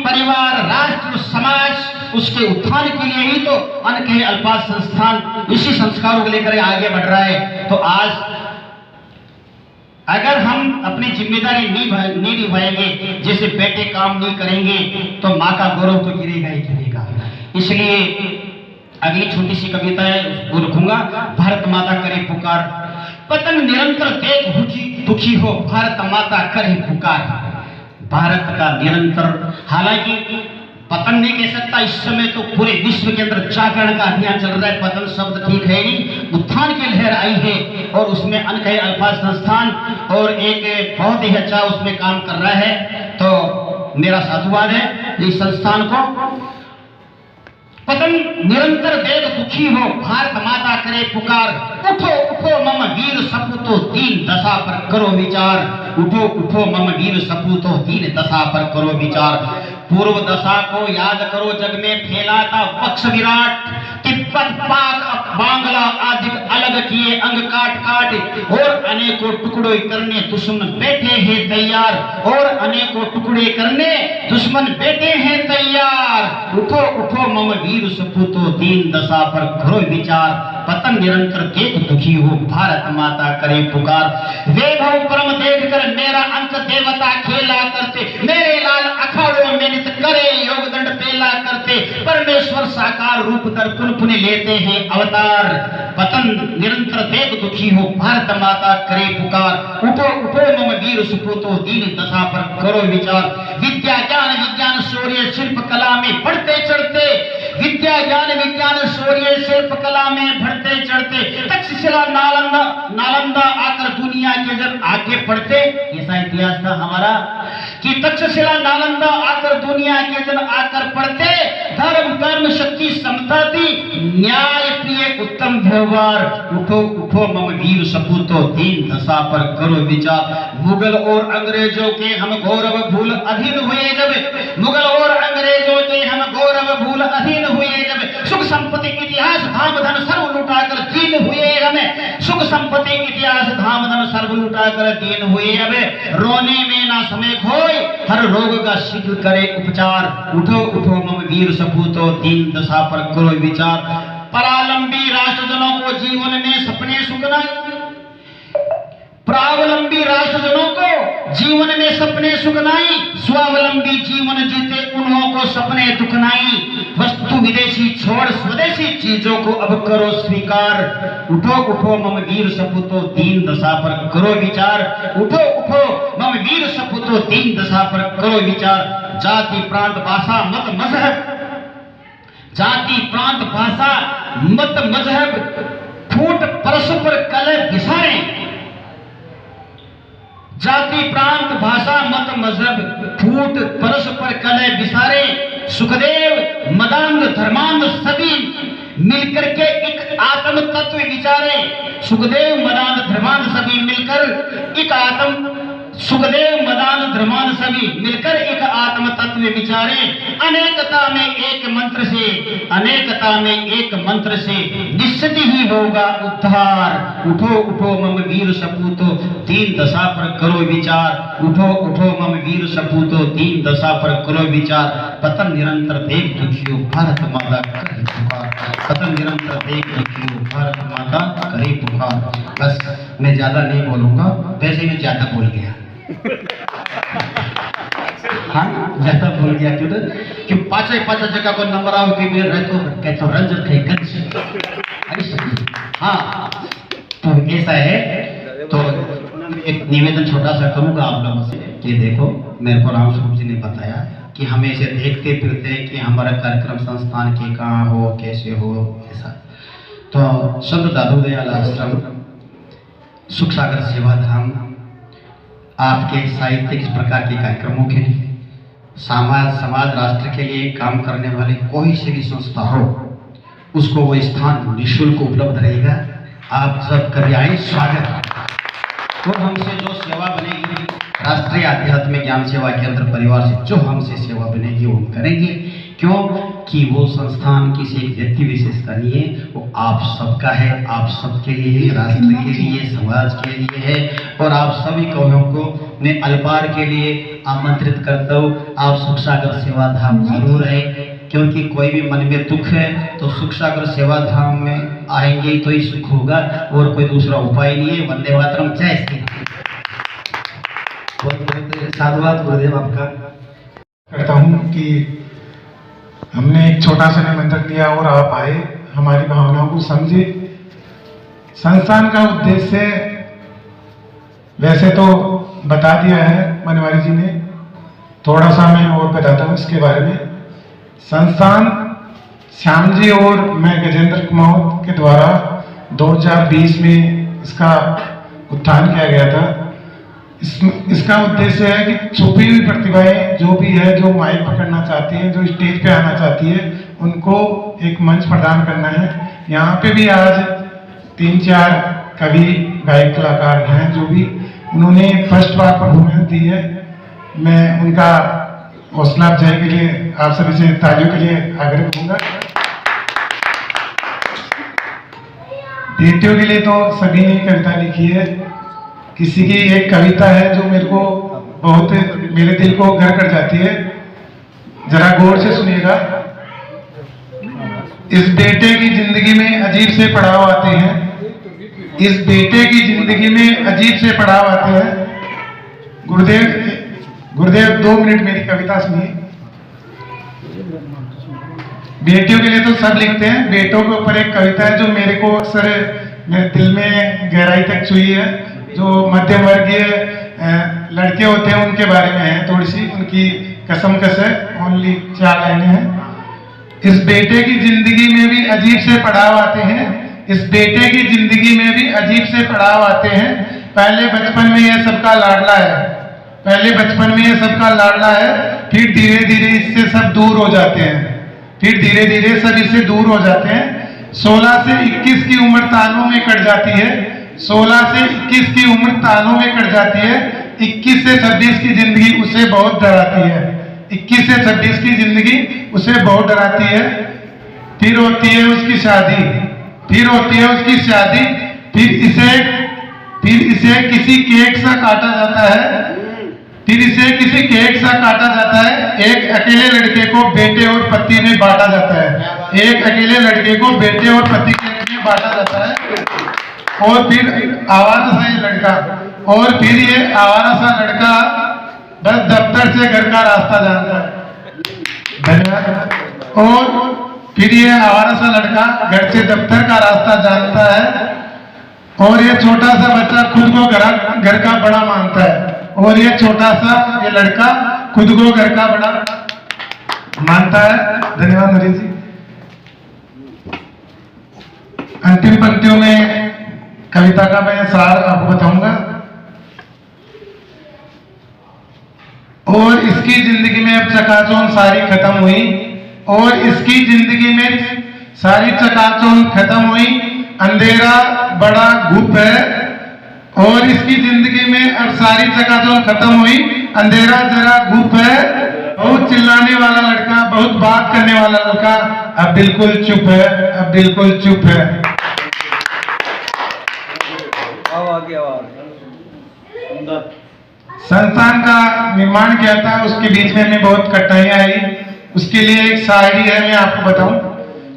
परिवार राष्ट्र समाज उसके उत्थान के लिए ही तो अनकहे अल्पाज संस्थान इसी संस्कारों को लेकर आगे बढ़ रहा है। तो आज अगर हम अपनी जिम्मेदारी नहीं निभाएंगे, जैसे बेटे काम नहीं करेंगे, तो माँ का गौरव तो गिरेगा ही गिरेगा। इसलिए अगली छोटी सी कविता है वो रखूंगा। भारत माता करे पुकार, पतन निरंतर देख दुखी हो, भारत माता करे पुकार। भारत का निरंतर, हालांकि पतन नहीं कह सकता, इस समय तो पूरे विश्व के अंदर जागरण का अभियान चल रहा है, पतन शब्द ठीक है नहीं, उत्थान की लहर आई है, और उसमें अनकहे अल्पाज संस्थान और एक बहुत ही अच्छा उसमें काम कर रहा है, तो मेरा साधुवाद है इस संस्थान को। पतन निरंतर देख दुखी हो, भारत माता करे पुकार, उठो उठो मम वीर सपूतो दीन दशा पर करो विचार, उठो उठो मम वीर सपूतो दीन दशा पर करो विचार। पूर्व दशा को याद करो, जग में फैला था वक्ष विराट, तिब्बत पाक बांग्ला आदि अलग किए अंग काट काट, और अनेकों टुकड़े करने दुश्मन बैठे हैं तैयार, और अनेकों टुकड़े करने दुश्मन बैठे हैं तैयार। उठो उठो मम वीर सपूतो दीन दशा पर करो विचार, पतन निरंतर देख दुखी हो, भारत माता करे पुकार। वैभव परम देख कर मेरा अंक देवता खेला करते, मेरे लाल अखाड़ों में नित करे योग दंड पेला करते, परमेश्वर साकार रूप धर पुन पुन लेते हैं अवतार। पतन निरंतर देख दुखी हो, भारत माता करे पुकार। उठो उठो मम वीर सपूतो दीन दशा पर करो विचार। विद्या ज्ञान विज्ञान शौर्य शिल्प कला में बढ़ते चढ़ते, विद्या ज्ञान विज्ञान शौर्य शिल्प कला में बढ़ते चढ़ते तक्षशिला नालंदा आकर दुनिया के जब आगे बढ़ते, ऐसा इतिहास था हमारा कि तक्षशिला नालंदा आकर दुनिया के जन आकर पढ़ते, धर्म कर्म शक्ति समता थी, न्याय प्रिय उत्तम व्यवहार, उठो उठो मम वीर सपूतो, दीन दशा पर करो विचार। मुगल और अंग्रेजों के हम गौरव भूल अधीन हुए जब, मुगल और अंग्रेजों के हम गौरव भूल अधीन हुए जब, सुख संपत्ति इतिहास धाम धन सर्व लुटाकर दीन हुए हमें, सुख संपत्ति इतिहास धाम धन सर्व लुटाकर दीन हुए अब, रोने में ना समय खोए, हर रोग का शीघ्र करे उपचार। उठो उठो मम वीर सपूतो, दीन दशा पर करो विचार। परावलंबी राष्ट्रजनों को जीवन में सपने सुखनाई, प्रावलंबी राष्ट्रजनों को जीवन में सपने सुखनाई, स्वावलंबी जीवन जीते उन्हों को सपने दुखनाई। वस्तु विदेशी छोड़ स्वदेशी चीजों को अब करो स्वीकार। उठो उठो मम वीर सपूतो, दीन दशा पर करो विचार। उठो उठो मम वीर सपूतो, दीन दशा पर करो विचार। जाति प्रांत भाषा मत मजहब, जाति प्रांत भाषा मत मजहब, फूट परस्पर कलह बिसारे। जाति प्रांत भाषा मत मजहब, फूट परस्पर कलह बिसारे। सुखदेव मदांध धर्मांध सभी मिलकर के एक आत्म तत्व विचारे। सुखदेव मदांध धर्मांध सभी मिलकर एक आत्म, सुखदेव मदान धर्मान सभी मिलकर एक आत्म तत्व विचारे। अनेकता में एक मंत्र से, अनेकता में एक मंत्र से निश्चित ही होगा उद्धार। उठो उठो मम वीर सपूतो, दीन दशा पर करो विचार। उठो उठो मम वीर सपूतो, दीन दशा पर करो विचार। पतन निरंतर देख दुखियो, भारत माता करे पुकार। पतन निरंतर देख दुखियो, भारत माता करे पुकार। बस मैं ज्यादा नहीं बोलूंगा, वैसे मैं ज्यादा बोल गया। हाँ ज्यादा बोल गया क्यों पाँच जगह को नंबर आओ कि मेरे रहतो कहते रंजन थे कंस। हाँ तो ऐसा है, तो एक निवेदन छोटा सा करूंगा आप लोगों से कि देखो, मेरे को राम स्वरूप जी ने बताया कि हमें इसे देखते फिरते कि हमारा कार्यक्रम संस्थान के कहाँ हो कैसे हो ऐसा। तो संत दादू दयाल आश्रम, सुख सागर सेवा धाम आपके साहित्य इस प्रकार के कार्यक्रमों के लिए, समाज राष्ट्र के लिए काम करने वाले कोई से भी संस्था हो, उसको वो स्थान निःशुल्क उपलब्ध रहेगा। आप सब कभी आए, स्वागत। तो हमसे जो सेवा बनेगी राष्ट्रीय आध्यात्मिक ज्ञान सेवा केंद्र परिवार से जो हमसे सेवा बनेगी वो हम करेंगे। क्यों कि वो संस्थान किसी एक व्यक्ति विशेष का नहीं है, वो आप सबका है, आप सबके लिए, राष्ट्र के लिए, समाज के लिए है। और आप सभी कवियों को मैं अलपार के लिए आमंत्रित करता हूँ, आप सुख सागर सेवा धाम जरूर है। क्योंकि कोई भी मन में दुख है तो सुख सागर सेवा धाम में आएंगे तो ही सुख होगा, और कोई दूसरा उपाय नहीं है। वंदे मातरम, जय श्री राम। बहुत बहुत साधुवाद गुरुदेव आपका। कहता हूँ कि हमने एक छोटा सा निमंत्रण दिया और आप आए, हमारी भावनाओं को समझे। संस्थान का उद्देश्य वैसे तो बता दिया है मनवारी जी ने, थोड़ा सा मैं और बताता हूँ इसके बारे में। संस्थान श्याम जी और मैं गजेंद्र कुमार के द्वारा 2020 में इसका उत्थान किया गया था। इसका उद्देश्य है कि छुपी हुई प्रतिभाएं जो भी है, जो माइक पकड़ना चाहती हैं, जो स्टेज पे आना चाहती है, उनको एक मंच प्रदान करना है। यहाँ पे भी आज 3-4 कवि गायक कलाकार हैं जो भी उन्होंने फर्स्ट बार परफॉर्मेंस दी है। मैं उनका हौसला अफजाई के लिए आप सभी से तालियों के लिए आग्रह करूंगा। बेटियों के लिए तो सभी ने कविता लिखी है। किसी की एक कविता है जो मेरे को बहुत, मेरे दिल को घर कर जाती है, जरा गौर से सुनिएगा। इस बेटे की जिंदगी में अजीब से पड़ाव आते हैं, इस बेटे की जिंदगी में अजीब से पड़ाव आते हैं। गुरुदेव 2 मिनट मेरी कविता सुनिए। बेटियों के लिए तो सब लिखते हैं, बेटों के ऊपर एक कविता है जो मेरे को अक्सर मेरे दिल में गहराई तक छुई है। जो मध्यम वर्गीय लड़के होते हैं उनके बारे में है, थोड़ी सी उनकी कसम कस है। ओनली 4 लाइनें हैं। इस बेटे की जिंदगी में भी अजीब से पड़ाव आते हैं, इस बेटे की जिंदगी में भी अजीब से पड़ाव आते हैं। पहले बचपन में यह सबका लाडला है, पहले बचपन में ये सबका लाडला है, फिर धीरे धीरे इससे सब दूर हो जाते हैं, फिर धीरे धीरे सब इससे दूर हो जाते हैं। 16 से 21 की उम्र तानों में कट जाती है, 16 से 21 की उम्र तानों में कट जाती है। 21 से 26 की जिंदगी उसे बहुत डराती है, 21 से 26 की जिंदगी उसे बहुत डराती है। फिर होती है उसकी शादी, फिर होती है उसकी शादी, फिर इसे किसी केक सा काटा जाता है, फिर इसे किसी केक सा काटा जाता है। एक अकेले लड़के को बेटे और पति में बांटा जाता है, एक अकेले लड़के को बेटे और पति के में बांटा जाता है। और फिर आवारा सा ये लड़का, और फिर ये आवारा सा लड़का बस दफ्तर से घर का रास्ता जानता है। धन्यवाद। और फिर ये आवारा सा लड़का घर से दफ्तर का रास्ता जानता है, और ये छोटा सा बच्चा खुद को घर का बड़ा मानता है, और ये छोटा सा ये लड़का खुद को घर का बड़ा मानता है। धन्यवाद नरेश जी। अंतिम पंक्तियों में कविता का मैं सार आपको बताऊंगा। और इसकी जिंदगी में अब चकाचौंध सारी खत्म हुई, और इसकी जिंदगी में सारी चकाचौंध खत्म हुई, अंधेरा बड़ा गुप है। और इसकी जिंदगी में अब सारी चकाचौंध खत्म हुई, अंधेरा जरा गुप है। बहुत चिल्लाने वाला लड़का, बहुत बात करने वाला लड़का अब बिल्कुल चुप है, अब बिल्कुल चुप है। संस्थान का निर्माण किया था, उसके बीच में हमें बहुत कठिनाइयां आई, उसके लिए एक शायरी है, मैं आपको बताऊं।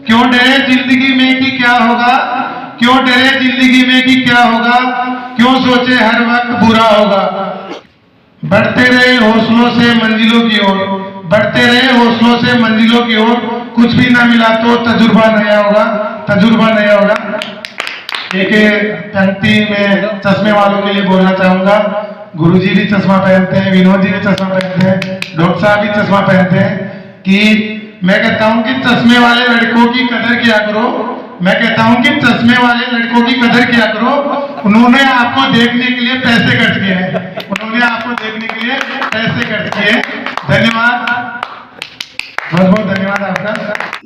क्यों डरे जिंदगी में कि क्या होगा, क्यों डरे जिंदगी में कि क्या होगा, क्यों सोचे हर वक्त बुरा होगा। बढ़ते रहे हौसलों से मंजिलों की ओर, बढ़ते रहे हौसलों से मंजिलों की ओर, कुछ भी ना मिला तो तजुर्बा नया होगा, तजुर्बा नया होगा। एक पंक्ति में चश्मे वालों के लिए बोलना चाहूंगा। गुरुजी भी चश्मा पहनते हैं, विनोद जी भी चश्मा पहनते हैं, डॉक्टर साहब भी चश्मा पहनते हैं, कि मैं कहता हूं कि चश्मे वाले लड़कों की कदर किया करो, मैं कहता हूं कि चश्मे वाले लड़कों की कदर किया करो। उन्होंने आपको देखने के लिए पैसे खर्च किए हैं, उन्होंने आपको देखने के लिए पैसे खर्च किए। धन्यवाद, बहुत बहुत धन्यवाद आपका।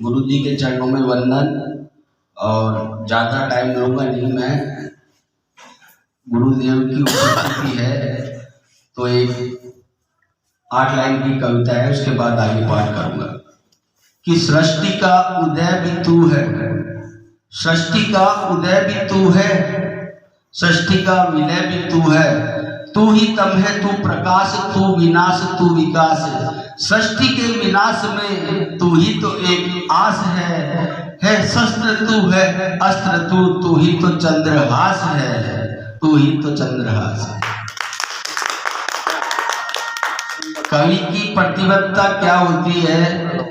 गुरु जी के चरणों में वंदन। और ज़्यादा टाइम लूँगा नहीं मैं, गुरुदेव की उपस्थिति है तो एक 8 लाइन की कविता है, उसके बाद आगे पाठ करूँगा। कि सृष्टि का उदय भी तू है, सृष्टि का उदय भी तू है, सृष्टि का विलय भी तू है, तू ही तम है, तू प्रकाश, तू विनाश, तू विकास। सृष्टि के विनाश में तू ही तो एक आस है शस्त्र तू है, अस्त्र तू ही तो चंद्रहास है, तू ही तो चंद्रहास है। कवि की प्रतिबद्धता क्या होती है?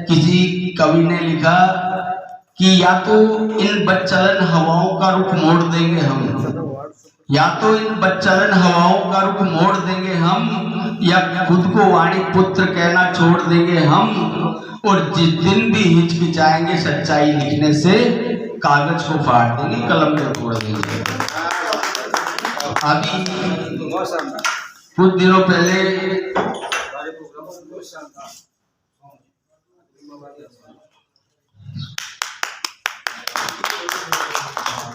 किसी कवि ने लिखा कि या तो इन बदचलन हवाओं का रुख मोड़ देंगे हम, या तो इन बदचलन हवाओं का रुख मोड़ देंगे हम, या खुद को वाणी पुत्र कहना छोड़ देंगे हम। और जिस दिन भी हिचकिचाएंगे सच्चाई लिखने से, कागज को फाड़ देंगे, कलम को तोड़ देंगे। अभी कुछ दिनों पहले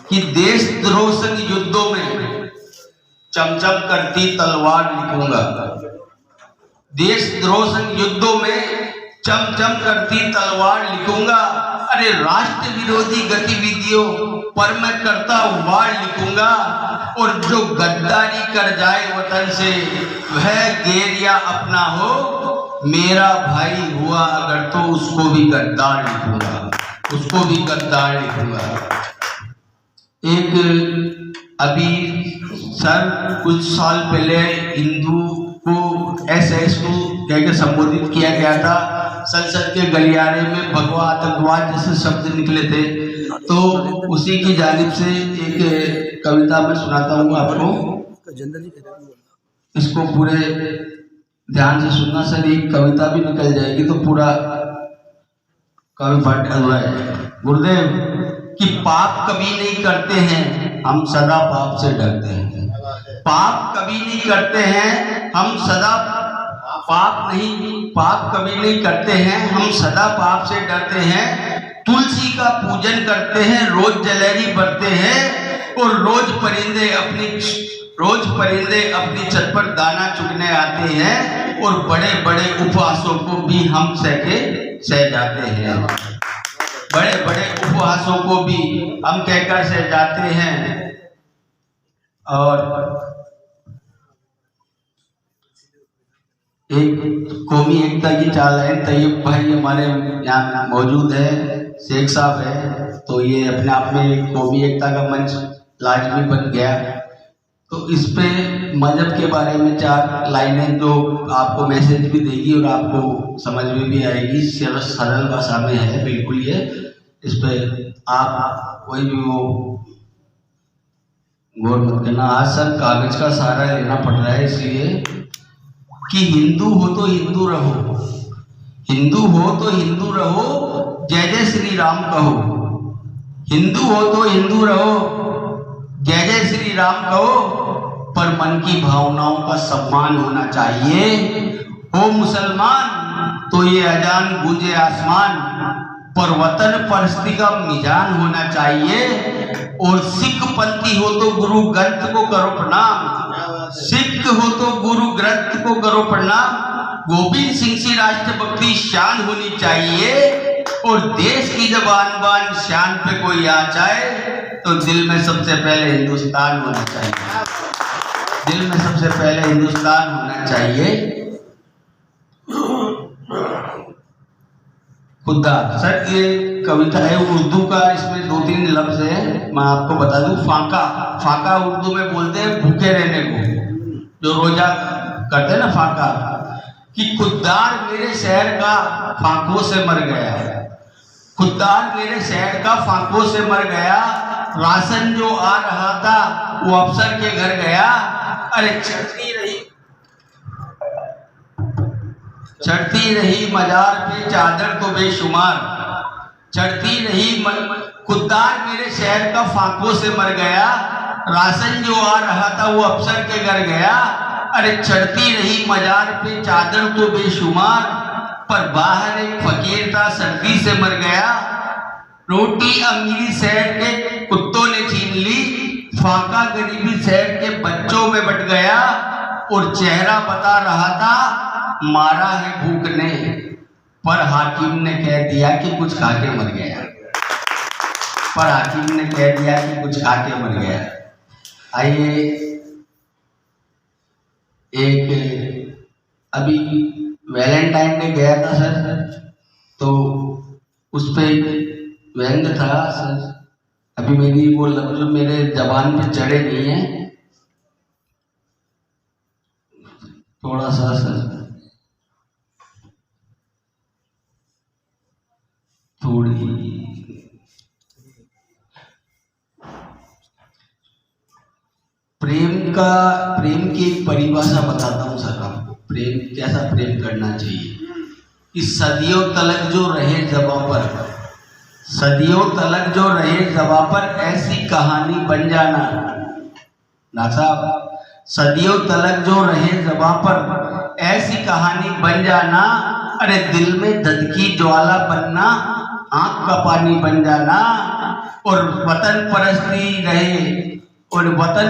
कि देशद्रोह संग युद्धों में चमचम करती तलवार लिखूंगा, देशद्रोह संग युद्धों में चमचम करती तलवार लिखूंगा। अरे राष्ट्र विरोधी गतिविधियों पर मैं करता वार लिखूंगा। और जो गद्दारी कर जाए वतन से, वह गैरिया अपना हो, मेरा भाई हुआ अगर तो उसको भी गद्दार लिखूंगा, उसको भी गद्दार लिखूंगा। एक अभी सर कुछ साल पहले हिंदू को SS को कहकर संबोधित किया गया था, संसद के गलियारे में भगवा आतंकवाद जैसे शब्द निकले थे, तो उसी की जानिब से एक कविता मैं सुनाता हूँ आपको। इसको पूरे ध्यान से सुनना सर, एक कविता भी निकल जाएगी तो पूरा कवि भट्ट गुरुदेव कि पाप कभी नहीं करते हैं, हम सदा पाप से डरते हैं। पाप कभी नहीं करते हैं, हम सदा पाप कभी नहीं करते हैं, हम सदा पाप से डरते हैं। तुलसी का पूजन करते हैं, रोज जलेरी बरते हैं और रोज परिंदे अपनी छत पर दाना चुगने आते हैं और बड़े बड़े उपवासों को भी हम सह जाते हैं। बड़े बड़े उपवासों को भी हम कहकर सह जाते हैं। और एक कौमी एकता की चाल है, तैयब भाई हमारे यहाँ मौजूद है, शेख साहब है, तो ये अपने आप में एक कौमी एकता का मंच लाजमी बन गया। तो इस पे मजहब के बारे में 4 लाइनें जो आपको मैसेज भी देगी और आपको समझ में भी आएगी, सरल भाषा में है बिल्कुल। ये इस पे आप कोई भी वो गौर मत करना। आज सर कागज का सहारा लेना पड़ रहा है, इसलिए कि हिंदू हो तो हिंदू रहो, हिंदू हो तो हिंदू रहो, जय जय श्री राम कहो। हिंदू हो तो हिंदू रहो, जय जय श्री राम कहो, पर मन की भावनाओं का सम्मान होना चाहिए। हो मुसलमान तो ये अजान गूंजे आसमान, पर वतन परस्ती का मिजान होना चाहिए। और सिख पंथी हो तो गुरु ग्रंथ को करो प्रणाम, सिख हो तो गुरु ग्रंथ को करो प्रणाम। गोविंद सिंह सी राष्ट्रभक्ति शान होनी चाहिए। और देश की जब आन बान शान पे कोई आ जाए तो दिल में सबसे पहले हिंदुस्तान होना चाहिए, दिल में सबसे पहले हिंदुस्तान होना चाहिए। खुदा सर ये कविता है उर्दू का, इसमें 2-3 लफ्ज है, मैं आपको बता दूं। फाका उर्दू में बोलते हैं भूखे रहने को, जो रोजा करते हैं ना फाका, कि खुददार मेरे शहर का फाकों से मर गया, खुददार मेरे शहर का फाकों से मर गया। राशन जो आ रहा था वो अफसर के घर गया। अरे चढ़ती रही मजार पे चादर तो बेशुमार, चढ़ती रही खुददार मेरे शहर का फाकों से मर गया। राशन जो आ रहा था वो अफसर के घर गया। अरे चढ़ती रही मजार पे चादर तो बेशुमार, पर बाहर एक फकीर था सर्दी से मर गया। रोटी अमीरी शहर के कुत्तों ने छीन ली, फाका गरीबी शहर के बच्चों में बट गया। और चेहरा बता रहा था मारा है भूख ने, पर हाकिम ने कह दिया कि कुछ खा के मर गया, पर हाकिम ने कह दिया कि कुछ खा के मर गया। आइए एक अभी वैलेंटाइन डे गया था सर, तो उस पे व्यंग था सर, अभी मेरी वो लफ्ज मेरे जबान पे चढ़े नहीं है, थोड़ा सा सर थोड़ी प्रेम की एक परिभाषा बताता हूँ सर आपको। प्रेम कैसा प्रेम करना चाहिए कि सदियों तलक जो रहे ज़बां पर, सदियों तलक जो रहे ज़बां पर, ऐसी कहानी बन जाना ना साहब, सदियों तलक जो रहे ज़बां पर, ऐसी कहानी बन जाना। अरे दिल में धधकी ज्वाला बनना, आंख का पानी बन जाना। और वतन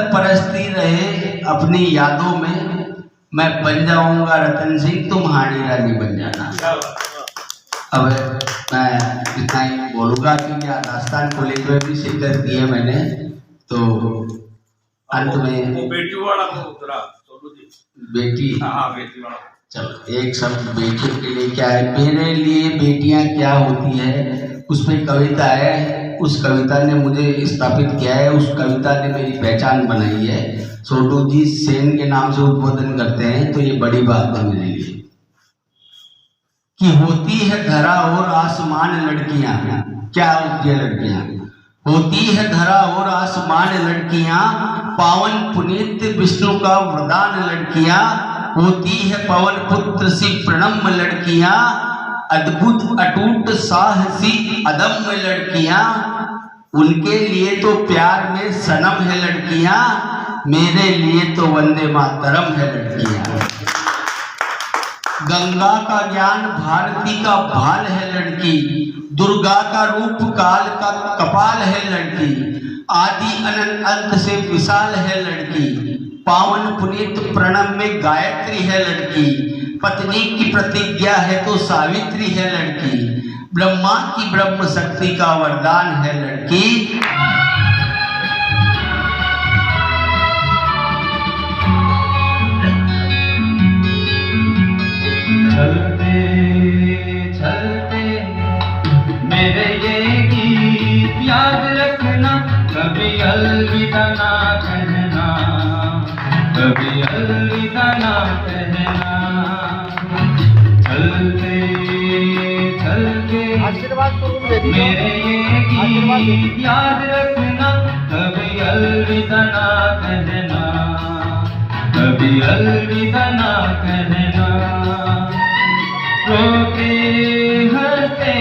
परस्ती रहे अपनी यादों में, मैं बन जाऊंगा रतन सिंह, तुम हाड़ी रानी बन जाना। अब मैं इतना ही बोलूँगा क्योंकि दास्तान कॉलेज में भी शिरकत की है मैंने, तो अंत में वो बेटी वाला को उतरा बेटी, हाँ बेटी वाला, चलो एक शब्द बेटियों के लिए क्या है, मेरे लिए बेटियां क्या होती है, उस पर कविता है। उस कविता ने मुझे स्थापित किया है, उस कविता ने मेरी पहचान बनाई है। छोटू जी सेन के नाम से उद्बोधन करते हैं, तो ये बड़ी बात है मेरे लिए कि होती है धरा और आसमान लड़कियां। क्या होती है लड़कियां? होती है धरा और आसमान लड़कियां, पावन पुनीत विष्णु का वरदान लड़कियां। होती है पवन पुत्र सी प्रणम लड़कियां, अद्भुत अटूट साहसी अदम्य लड़कियां, उनके लिए तो प्यार में सनम है लड़कियां, मेरे लिए तो वंदे मातरम है लड़कियां। गंगा का ज्ञान भारती का भाल है लड़की, दुर्गा का रूप काल का कपाल है लड़की, आदि अनंत अंत से विशाल है लड़की, पावन पुनीत प्रणव में गायत्री है लड़की, पत्नी की प्रतिज्ञा है तो सावित्री है लड़की, ब्रह्मा की ब्रह्म शक्ति का वरदान है लड़की। चलते चलते मेरे ये गीत याद रखना, कभी अलविदा ना कहना, कभी अलविदा ना कहना। चलते चलते मेरे ये गीत याद रखना, कभी अलविदा ना कहना, कभी अलविदा ना कहना। रोते हंसते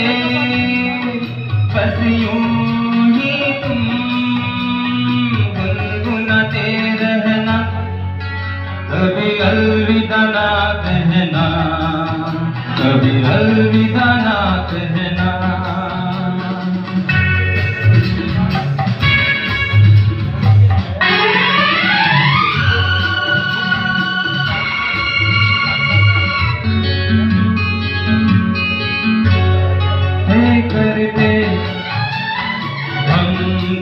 बस यूं ही तुम गुनगुनाते रहना, कभी अलविदा ना कहना, कभी अलविदा ना कहना। करते हम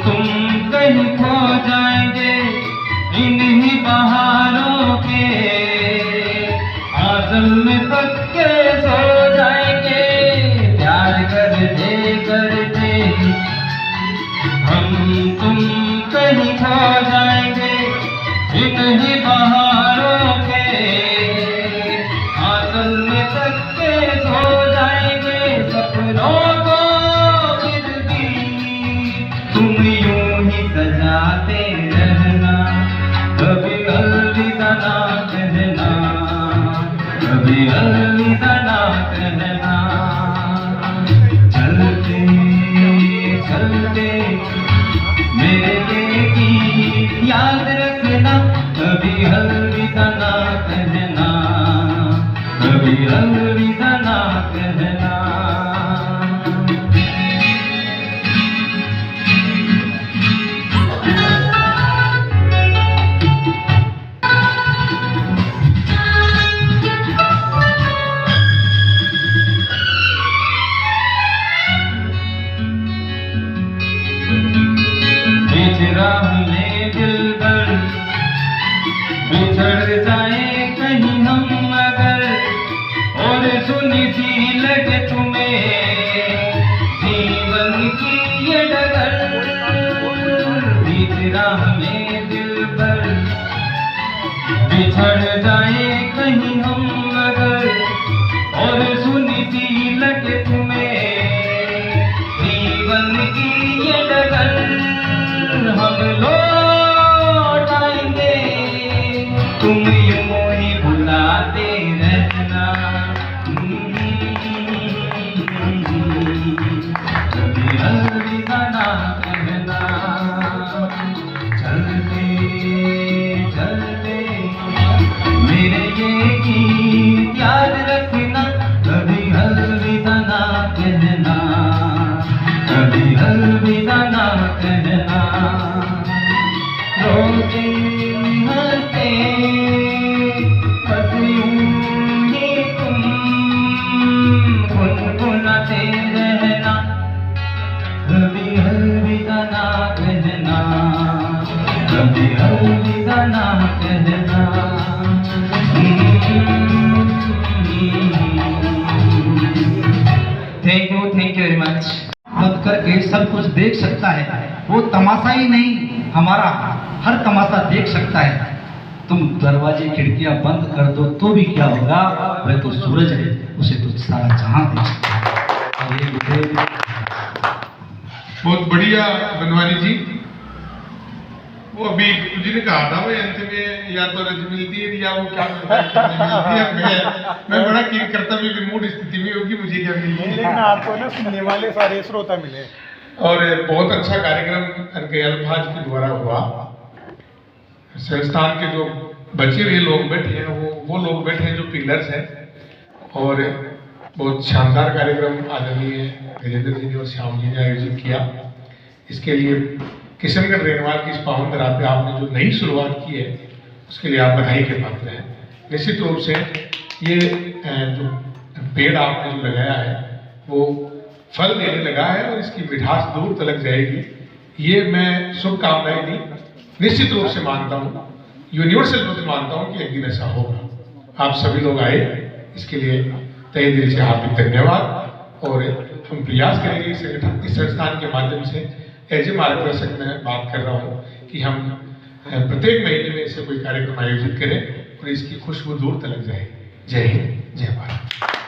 तुम कहीं खो जाएंगे इन्हीं बहारों के आंचल में पक के सो जाएंगे। प्यार करते करते हम तुम कहीं खो जाएंगे इन्हीं बहारों के आंचल में पक के सो जाएंगे। सपनों सजाते रहना, कभी अलविदा ना कहना, कभी अलविदा ना कहना। चलते चलते मेरे ये गीत याद रखना, कभी अलविदा ना कहना, कभी अलविदा ना कहना। बिछड़ जाए कहीं हम अगर और सुनी सी लगे तुम्हें जीवन की ये डगर, बीच राह में दिल पर बिछड़ जाए कहीं हम अगर और सुनी सी लगे तुम्हें जीवन की ये डगर, हम लौट आएंगे तुम यूं ही बुलाते रहना। कभी अलविदा ना कहना। चलते चलते मेरे ये गीत याद रखना, कभी अलविदा ना कहना, कभी अलविदा ना कहना। रोते हंसते बस यूं ही तुम गुनगुनाते रहना, कभी अलविदा ना कहना, कभी अलविदा ना कहना। Thank you very much. बंद करके सब कुछ देख सकता है, वो तमाशा ही नहीं हमारा हर तमाशा देख सकता है। तुम दरवाजे खिड़कियां बंद कर दो तो भी क्या होगा, वह तो सूरज है, उसे तो सारा जहां देख सकता है। और ये मुझे बहुत बढ़िया बनवारी जी। वो अभी जी ने कहा था वो अंत में या तो रज मिलती है या वो क्या मिलता है, मैं बड़ा कर्तव्य विमूढ़ स्थिति में होगी, मुझे क्या लेकिन आपको ना सुनने वाले सारे श्रोता मिले। और बहुत अच्छा कार्यक्रम के अल्फाज के द्वारा हुआ। संस्थान के जो बचे हुए लोग बैठे हैं वो लोग बैठे हैं जो पिलर्स हैं, और बहुत शानदार कार्यक्रम आदरणीय गजेंद्र जी ने और श्याम जी ने आयोजित किया। इसके लिए किशनगढ़ रेनवाल की इस पावन धरा पे आपने जो नई शुरुआत की है उसके लिए आप बधाई के पात्र हैं। निश्चित रूप से ये जो पेड़ आपने जो लगाया है वो फल देने लगा है और इसकी मिठास दूर तक जाएगी, ये मैं शुभकामनाएं दी निश्चित रूप से मानता हूँ, यूनिवर्सल रूप से मानता हूँ कि एक दिन ऐसा होगा। आप सभी लोग आए, इसके लिए तहे दिल से हार्दिक धन्यवाद। और हम प्रयास करेंगे इस संस्थान के माध्यम से एज ए मार्गदर्शक मैं बात कर रहा हूँ कि हम प्रत्येक महीने में ऐसे कोई कार्यक्रम आयोजित करें और इसकी खुशबू दूर तक जाए। जय हिंद, जय भारत।